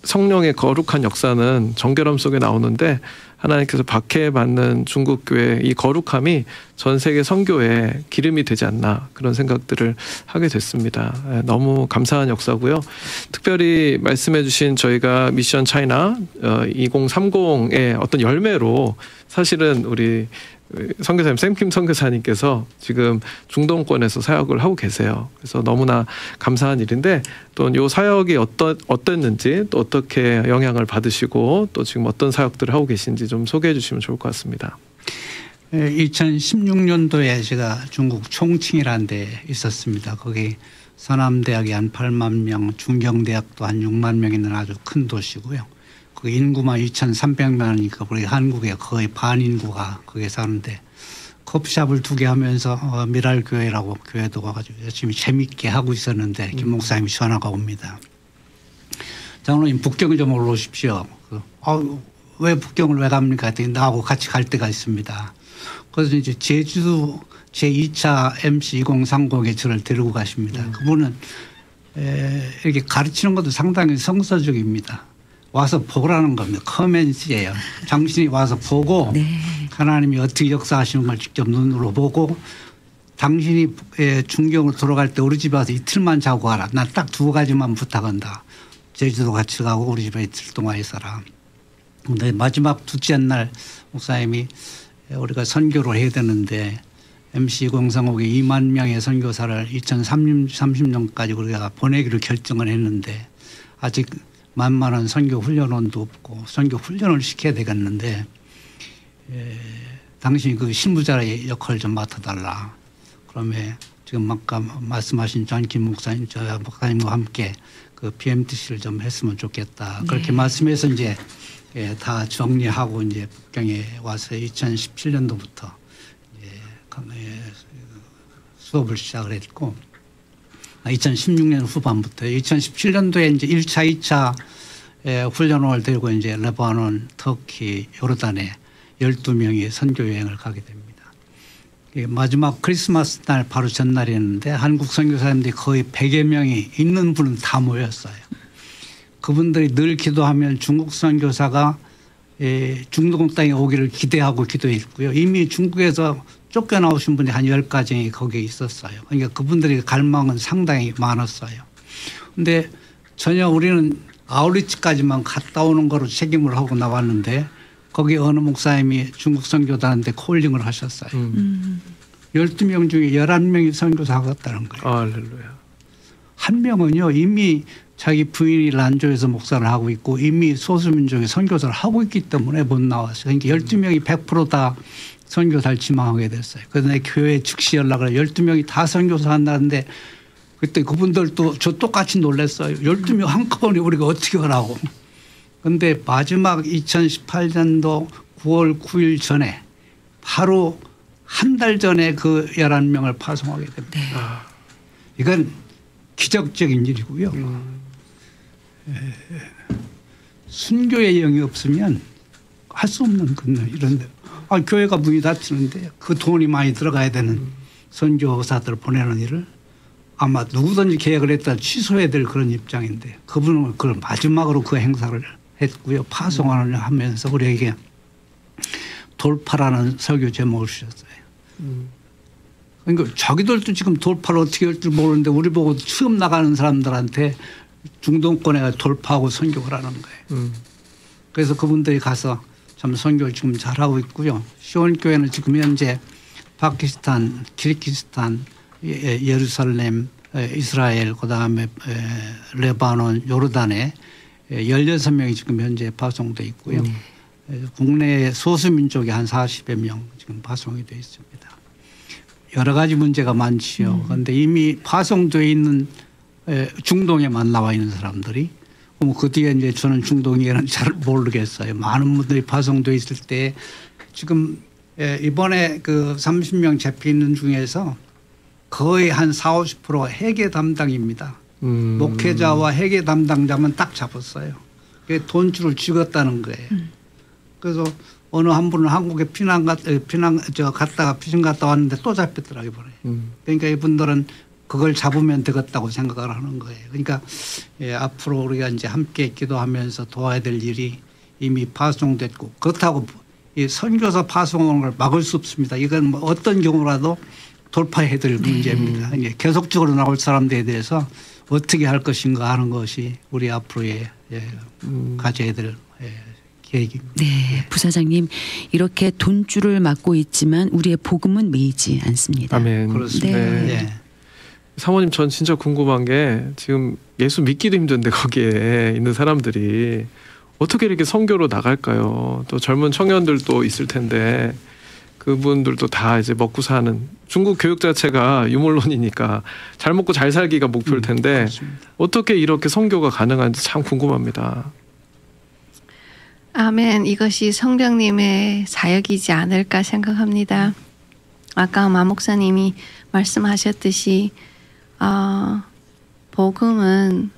성령의 거룩한 역사는 정결함 속에 나오는데 하나님께서 박해받는 중국 교회의 이 거룩함이 전 세계 선교에 기름이 되지 않나 그런 생각들을 하게 됐습니다. 너무 감사한 역사고요. 특별히 말씀해 주신 저희가 미션 차이나 2030의 어떤 열매로 사실은 우리 선교사님 샘킴 선교사님께서 지금 중동권에서 사역을 하고 계세요. 그래서 너무나 감사한 일인데 또 이 사역이 어땠는지 또 어떻게 영향을 받으시고 또 지금 어떤 사역들을 하고 계신지 좀 소개해 주시면 좋을 것 같습니다. 2016년도에 제가 중국 총칭이라는 데 있었습니다. 거기 서남대학이 한 8만 명, 중경대학도 한 6만 명 있는 아주 큰 도시고요. 그 인구만 2,300만이니까 우리 한국의 거의 반 인구가 거기에 사는데 커피숍을 2개 하면서 미랄교회라고 교회도 가가지고 열심히 재밌게 하고 있었는데 김 목사님이 전화가 옵니다. 장로님 북경 좀 올라오십시오. 왜 북경을 왜 갑니까? 했더니 나하고 같이 갈 데가 있습니다. 그래서 이제 제주도 제2차 MC 2030에 저를 데리고 가십니다. 그분은 이렇게 가르치는 것도 상당히 성서적입니다. 와서 보라는 겁니다. 커맨스예요. 당신이 와서 보고 네. 하나님이 어떻게 역사하시는 걸 직접 눈으로 보고 당신이 중경으로 돌아갈 때 우리 집에 와서 이틀만 자고 가라. 난 딱 2가지만 부탁한다. 제주도 같이 가고 우리 집에 이틀 동안 있어라. 근데 마지막 둘째 날 목사님이 우리가 선교를 해야 되는데 MC 2035에 2만 명의 선교사를 2030년까지 우리가 보내기로 결정을 했는데 아직 만만한 선교 훈련원도 없고 선교 훈련을 시켜야 되겠는데 당신이 그 신부자의 역할을 좀 맡아달라. 그러면 지금 아까 말씀하신 전김 목사님, 저 목사님과 함께 그 BMTC를 좀 했으면 좋겠다. 그렇게 네. 말씀해서 이제 다 정리하고 이제 북경에 와서 2017년도부터 수업을 시작을 했고 2016년 후반부터 2017년도에 이제 1차, 2차 훈련원을 데리고 이제 레바논, 터키, 요르단에 12명이 선교 여행을 가게 됩니다. 마지막 크리스마스 날 바로 전날이었는데 한국 선교사님들이 거의 100여 명이 있는 분은 다 모였어요. 그분들이 늘 기도하면 중국 선교사가 중동 땅에 오기를 기대하고 기도했고요. 이미 중국에서 쫓겨나오신 분이 한 10가정이 거기에 있었어요. 그러니까 그분들의 갈망은 상당히 많았어요. 그런데 전혀 우리는 아우리치까지만 갔다 오는 거로 책임을 하고 나왔는데 거기 어느 목사님이 중국 선교단한테 콜링을 하셨어요. 12명 중에 11명이 선교사 갔다는 거예요. 할렐루야. 한 명은요 이미 자기 부인이 란조에서 목사를 하고 있고 이미 소수민족의 선교사를 하고 있기 때문에 못 나왔어요. 그러니까 12명이 100% 다 선교사를 지망하게 됐어요. 그래서 내 교회에 즉시 연락을 해요. 12명이 다 선교사 한다는데 그때 그분들도 저 똑같이 놀랐어요. 12명 한꺼번에 우리가 어떻게 하라고. 그런데 마지막 2018년도 9월 9일 전에 바로 한 달 전에 그 11명을 파송하게 됩니다. 네. 이건 기적적인 일이고요. 순교의 영이 없으면 할 수 없는 이런데 교회가 문이 닫히는데 그 돈이 많이 들어가야 되는 선교사들 보내는 일을 아마 누구든지 계획을 했다 취소해야 될 그런 입장인데 그분은 그걸 마지막으로 그 행사를 했고요. 파송을 하면서 우리에게 돌파라는 설교 제목을 주셨어요. 그러니까 자기들도 지금 돌파를 어떻게 할 줄 모르는데 우리 보고 처음 나가는 사람들한테 중동권에 돌파하고 선교를 하는 거예요. 그래서 그분들이 가서 참 선교를 지금 잘하고 있고요. 시온교회는 지금 현재 파키스탄, 키르기스탄, 예루살렘, 이스라엘, 그다음에 레바논, 요르단에 16명이 지금 현재 파송돼 있고요. 국내 소수민족이 한 40여 명 지금 파송이 되어 있습니다. 여러 가지 문제가 많지요. 그런데 이미 파송되어 있는 중동에만 나와 있는 사람들이 그 뒤에 이제 저는 중동에는 잘 모르겠어요. 많은 분들이 파송되어 있을 때 지금 이번에 그 30명 잡히는 중에서 거의 한 40~50% 회계 담당입니다. 목회자와 회계 담당자만 딱 잡았어요. 그게 돈줄을 찍었다는 거예요. 그래서 어느 한 분은 한국에 갔다가 피신 갔다 왔는데 또 잡혔더라고요, 이번에. 그러니까 이분들은 그걸 잡으면 되겠다고 생각을 하는 거예요. 그러니까 앞으로 우리가 이제 함께 기도하면서 도와야 될 일이 이미 파송됐고 그렇다고 이 선교사 파송하는 걸 막을 수 없습니다. 이건 뭐 어떤 경우라도 돌파해야 될 문제입니다. 계속적으로 나올 사람들에 대해서 어떻게 할 것인가 하는 것이 우리 앞으로의 가져야 될 계획입니다. 네, 부사장님 이렇게 돈줄을 막고 있지만 우리의 복음은 메이지 않습니다. 아멘. 그렇습니다. 네. 네. 사모님 전 진짜 궁금한 게 지금 예수 믿기도 힘든데 거기에 있는 사람들이 어떻게 이렇게 선교로 나갈까요? 또 젊은 청년들도 있을 텐데 그분들도 다 이제 먹고 사는 중국 교육 자체가 유물론이니까 잘 먹고 잘 살기가 목표일 텐데 그렇습니다. 어떻게 이렇게 선교가 가능한지 참 궁금합니다. 아멘. 이것이 성령님의 사역이지 않을까 생각합니다. 아까 마 목사님이 말씀하셨듯이 복음은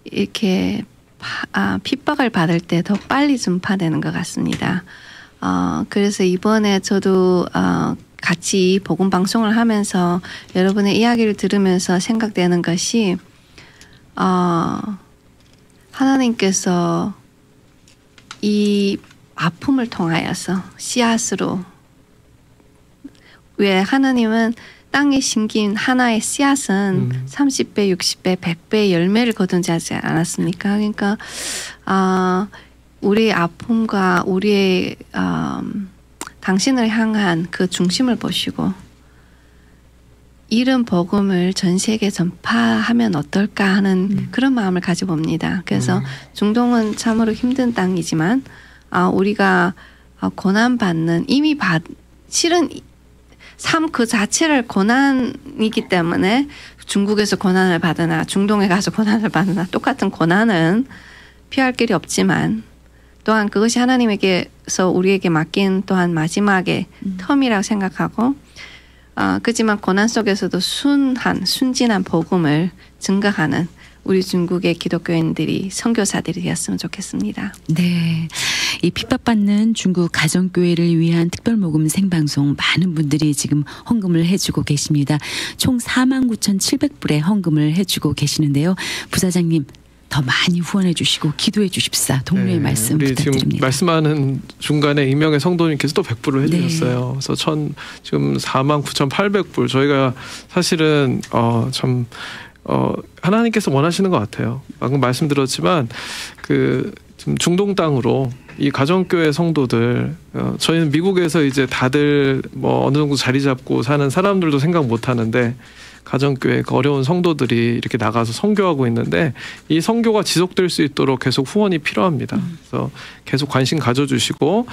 이렇게 핍박을 받을 때 더 빨리 전파되는 것 같습니다. 그래서 이번에 저도 같이 복음 방송을 하면서 여러분의 이야기를 들으면서 생각되는 것이 하나님께서 이 아픔을 통하여서 씨앗으로, 왜 하나님은 땅에 심긴 하나의 씨앗은 30배, 60배, 100배 열매를 거둔지 하지 않았습니까? 그러니까 우리의 아픔과 우리의 당신을 향한 그 중심을 보시고 이런 복음을 전 세계에 전파하면 어떨까 하는 그런 마음을 가지고 봅니다. 그래서 중동은 참으로 힘든 땅이지만 우리가 고난받는 실은 삶 그 자체를 고난이기 때문에 중국에서 고난을 받으나 중동에 가서 고난을 받으나 똑같은 고난은 피할 길이 없지만 또한 그것이 하나님에게서 우리에게 맡긴 또한 마지막의 텀이라고 생각하고 그렇지만 고난 속에서도 순진한 복음을 증거하는 우리 중국의 기독교인들이 선교사들이 되었으면 좋겠습니다. 네, 이 핍박받는 중국 가정교회를 위한 특별모금 생방송 많은 분들이 지금 헌금을 해주고 계십니다. 총 49,700불의 헌금을 해주고 계시는데요. 부사장님 더 많이 후원해 주시고 기도해 주십사. 동료의 말씀 우리 부탁드립니다. 지금 말씀하는 중간에 이명의 성도님께서 또 100불을 해주셨어요. 그래서 지금 49,800불. 저희가 사실은 하나님께서 원하시는 것 같아요. 방금 말씀드렸지만 지금 중동 땅으로 이 가정교회 성도들, 저희는 미국에서 이제 다들 뭐 어느 정도 자리 잡고 사는 사람들도 생각 못 하는데 가정교회 그 어려운 성도들이 이렇게 나가서 선교하고 있는데 이 선교가 지속될 수 있도록 계속 후원이 필요합니다. 그래서 계속 관심 가져주시고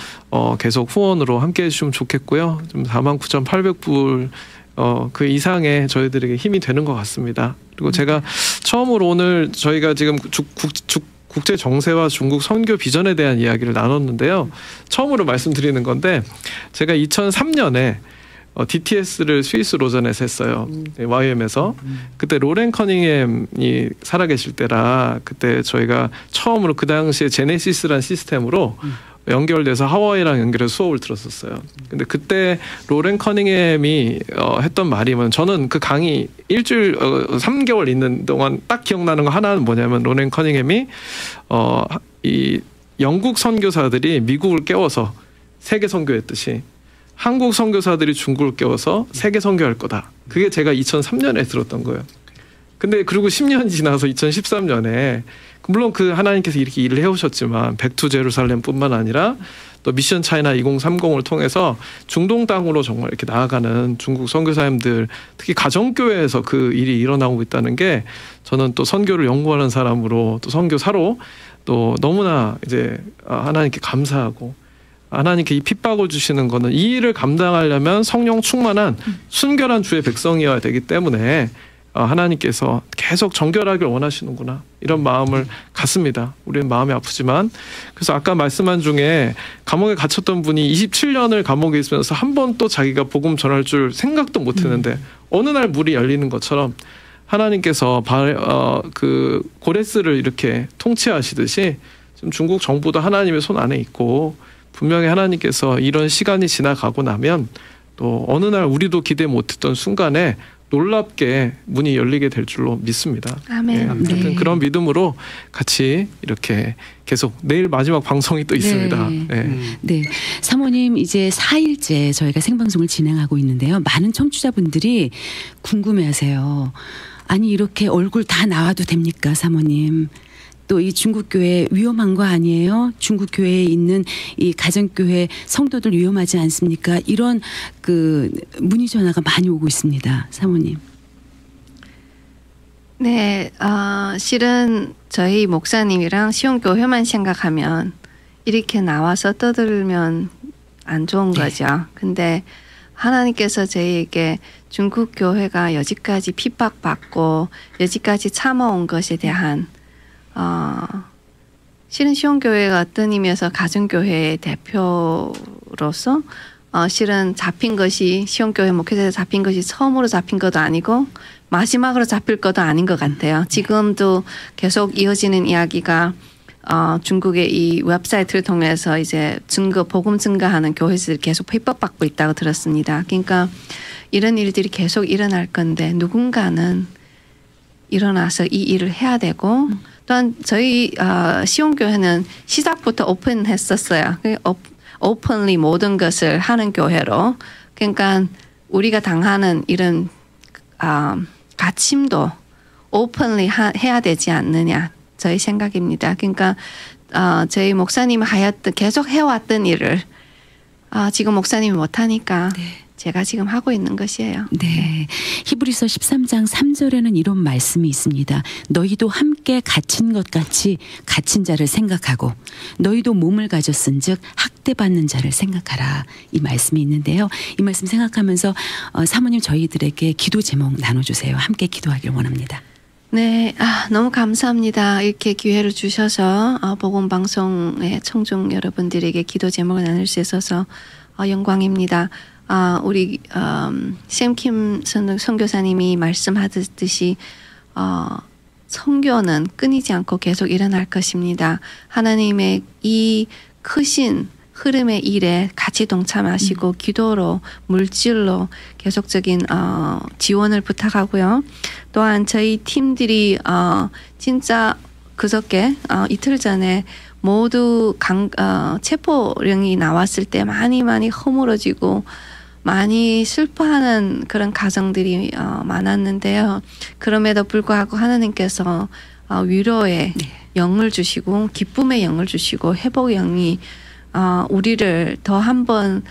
계속 후원으로 함께 해주시면 좋겠고요. 좀 49,800불 그 이상의 저희들에게 힘이 되는 것 같습니다. 그리고 제가 처음으로 오늘 저희가 지금 국제 정세와 중국 선교 비전에 대한 이야기를 나눴는데요. 처음으로 말씀드리는 건데 제가 2003년에 DTS를 스위스 로전에서 했어요. YM에서. 그때 로렌 커닝햄이 살아계실 때라 그때 저희가 처음으로 그 당시에 제네시스라는 시스템으로 연결돼서 하와이랑 연결해서 수업을 들었었어요. 근데 그때 로렌 커닝햄이 했던 말이 저는 그 강의 3개월 있는 동안 딱 기억나는 거 하나는 뭐냐면 로렌 커닝햄이 이 영국 선교사들이 미국을 깨워서 세계 선교했듯이 한국 선교사들이 중국을 깨워서 세계 선교할 거다. 그게 제가 2003년에 들었던 거예요. 근데 그리고 10년이 지나서 2013년에 물론 그 하나님께서 이렇게 일을 해오셨지만 백투 제루살렘뿐만 아니라 또 미션 차이나 2030을 통해서 중동 땅으로 정말 이렇게 나아가는 중국 선교사님들 특히 가정교회에서 그 일이 일어나고 있다는 게 저는 또 선교를 연구하는 사람으로 또 선교사로 또 너무나 이제 하나님께 감사하고 하나님께 이 핍박을 주시는 거는 이 일을 감당하려면 성령 충만한 순결한 주의 백성이어야 되기 때문에 하나님께서 계속 정결하길 원하시는구나 이런 마음을 갖습니다. 우리는 마음이 아프지만 그래서 아까 말씀한 중에 감옥에 gat혔던 분이 27년을 감옥에 있으면서 한 번 또 자기가 복음 전할 줄 생각도 못했는데 어느 날 문이 열리는 것처럼 하나님께서 그 고레스를 이렇게 통치하시듯이 지금 중국 정부도 하나님의 손 안에 있고 분명히 하나님께서 이런 시간이 지나가고 나면 또 어느 날 우리도 기대 못했던 순간에 놀랍게 문이 열리게 될 줄로 믿습니다. 아멘. 네. 그런 믿음으로 같이 이렇게 계속 내일 마지막 방송이 또 있습니다. 네. 사모님 이제 4일째 저희가 생방송을 진행하고 있는데요. 많은 청취자분들이 궁금해하세요. 아니 이렇게 얼굴 다 나와도 됩니까, 사모님? 또 이 중국교회 위험한 거 아니에요? 중국교회에 있는 이 가정교회 성도들 위험하지 않습니까? 이런 그 문의 전화가 많이 오고 있습니다. 사모님. 네, 실은 저희 목사님이랑 시온교회만 생각하면 이렇게 나와서 떠들면 안 좋은 거죠. 근데 하나님께서 저희에게 중국 교회가 여지까지 핍박받고 여지까지 참아온 것에 대한 실은 시온교회가 어떤 의미에서 가정교회의 대표로서 실은 잡힌 것이 시온교회 목회자에 잡힌 것이 처음으로 잡힌 것도 아니고 마지막으로 잡힐 것도 아닌 것 같아요. 지금도 계속 이어지는 이야기가 중국의 이 웹사이트를 통해서 이제 복음 증거하는 교회들이 계속 핍박받고 있다고 들었습니다. 그러니까 이런 일들이 계속 일어날 건데 누군가는 일어나서 이 일을 해야 되고 또한 저희 시온교회는 시작부터 오픈했었어요. 오픈리 모든 것을 하는 교회로. 그러니까 우리가 당하는 이런 가침도 오픈리 해야 되지 않느냐. 저희 생각입니다. 그러니까 저희 목사님이 계속 해왔던 일을 지금 목사님이 못하니까 제가 지금 하고 있는 것이에요. 네. 히브리서 13장 3절에는 이런 말씀이 있습니다. 너희도 함께 갇힌 것 같이 갇힌 자를 생각하고 너희도 몸을 가졌은즉 학대받는 자를 생각하라. 이 말씀이 있는데요. 이 말씀 생각하면서 사모님 저희들에게 기도 제목 나눠주세요. 함께 기도하길 원합니다. 네, 너무 감사합니다. 이렇게 기회를 주셔서 복음방송의 청중 여러분들에게 기도 제목을 나눌 수 있어서 영광입니다. 우리 샘킴 선교사님이 말씀하듯이 선교는 끊이지 않고 계속 일어날 것입니다. 하나님의 이 크신 흐름의 일에 같이 동참하시고 기도로 물질로 계속적인 지원을 부탁하고요. 또한 저희 팀들이 진짜 그저께 이틀 전에 모두 체포령이 나왔을 때 많이 허물어지고 많이 슬퍼하는 그런 가정들이 많았는데요. 그럼에도 불구하고 하나님께서 위로의 영을 주시고 기쁨의 영을 주시고 회복의 영이 우리를 더 한번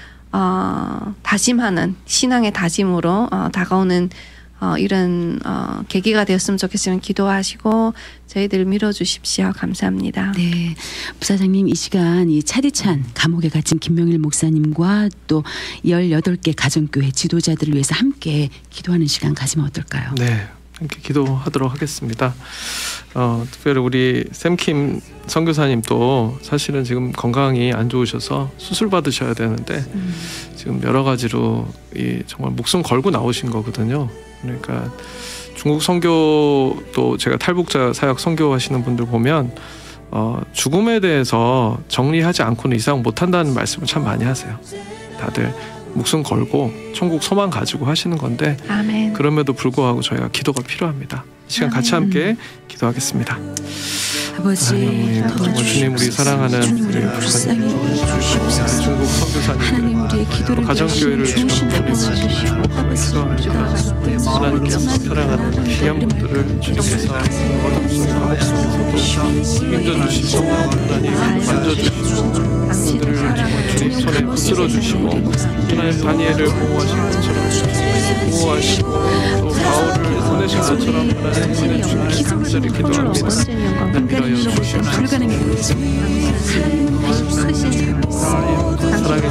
다짐하는 신앙의 다짐으로 다가오는 이런 계기가 되었으면 좋겠으면 기도하시고 저희들 밀어주십시오. 감사합니다. 네, 부사장님 이 시간 이 차디찬 감옥에 갇힌 김명일 목사님과 또 18개 가정교회 지도자들을 위해서 함께 기도하는 시간 가지면 어떨까요? 네, 함께 기도하도록 하겠습니다. 특별히 우리 샘킴 선교사님도 사실은 지금 건강이 안 좋으셔서 수술 받으셔야 되는데 지금 여러 가지로 정말 목숨 걸고 나오신 거거든요. 그러니까 중국 선교도 제가 탈북자 사역 선교하시는 분들 보면 죽음에 대해서 정리하지 않고는 이상 못한다는 말씀을 참 많이 하세요. 다들 목숨 걸고 천국 소망 가지고 하시는 건데 아멘. 그럼에도 불구하고 저희가 기도가 필요합니다. 이 시간 같이 함께 기도하겠습니다. 아버지 정말 주님 우리 사랑하는 우리 목사님 중국 선교사님들 가정교회를 지금 하나님께서 사랑하는 귀한 분들을 주님께서 어둠 속에 감옥 속에서도 힘겨주시고 하나님 만져주시고 그들을 주님 손에 붙들어 주시고 하나님 다니엘을 보호하신 것처럼 보호하시고 또 바울을 보내신 것처럼 하나님 우리는 주님께 간절히 기도합니다. 남기하여 주시옵소서. 사랑의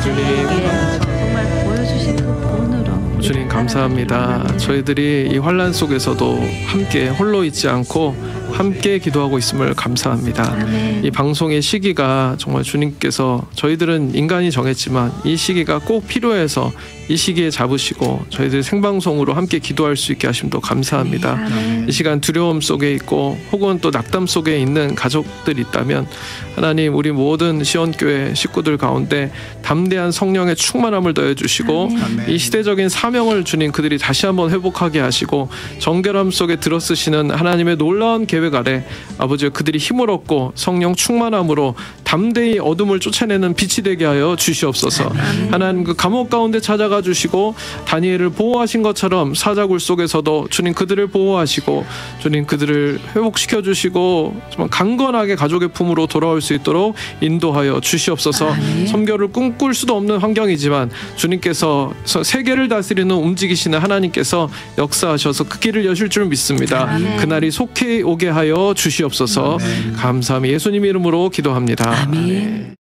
주님 감사합니다. 저희들이 이 환난 속에서도 함께 홀로 있지 않고 함께 기도하고 있음을 감사합니다. 아멘. 이 방송의 시기가 정말 주님께서 저희들은 인간이 정했지만 이 시기가 꼭 필요해서 이 시기에 잡으시고 저희들 생방송으로 함께 기도할 수 있게 하심도 감사합니다. 아멘. 이 시간 두려움 속에 있고 혹은 또 낙담 속에 있는 가족들이 있다면 하나님 우리 모든 시온교회 식구들 가운데 담대한 성령의 충만함을 더해주시고 아멘. 이 시대적인 사명을 주님 그들이 다시 한번 회복하게 하시고 정결함 속에 들어쓰시는 하나님의 놀라운 계획 아래 아버지 그들이 힘을 얻고 성령 충만함으로 담대히 어둠을 쫓아내는 빛이 되게 하여 주시옵소서. 하나님 그 감옥 가운데 찾아가 주시고 다니엘을 보호하신 것처럼 사자굴 속에서도 주님 그들을 보호하시고 주님 그들을 회복시켜 주시고 정말 강건하게 가족의 품으로 돌아올 수 있도록 인도하여 주시옵소서. 선교를 꿈꿀 수도 없는 환경이지만 주님께서 세계를 다스리는 움직이시는 하나님께서 역사하셔서 그 길을 여실 줄 믿습니다. 그날이 속히 오게 하여 주시옵소서. 감사합니다. 예수님 이름으로 기도합니다. 아멘.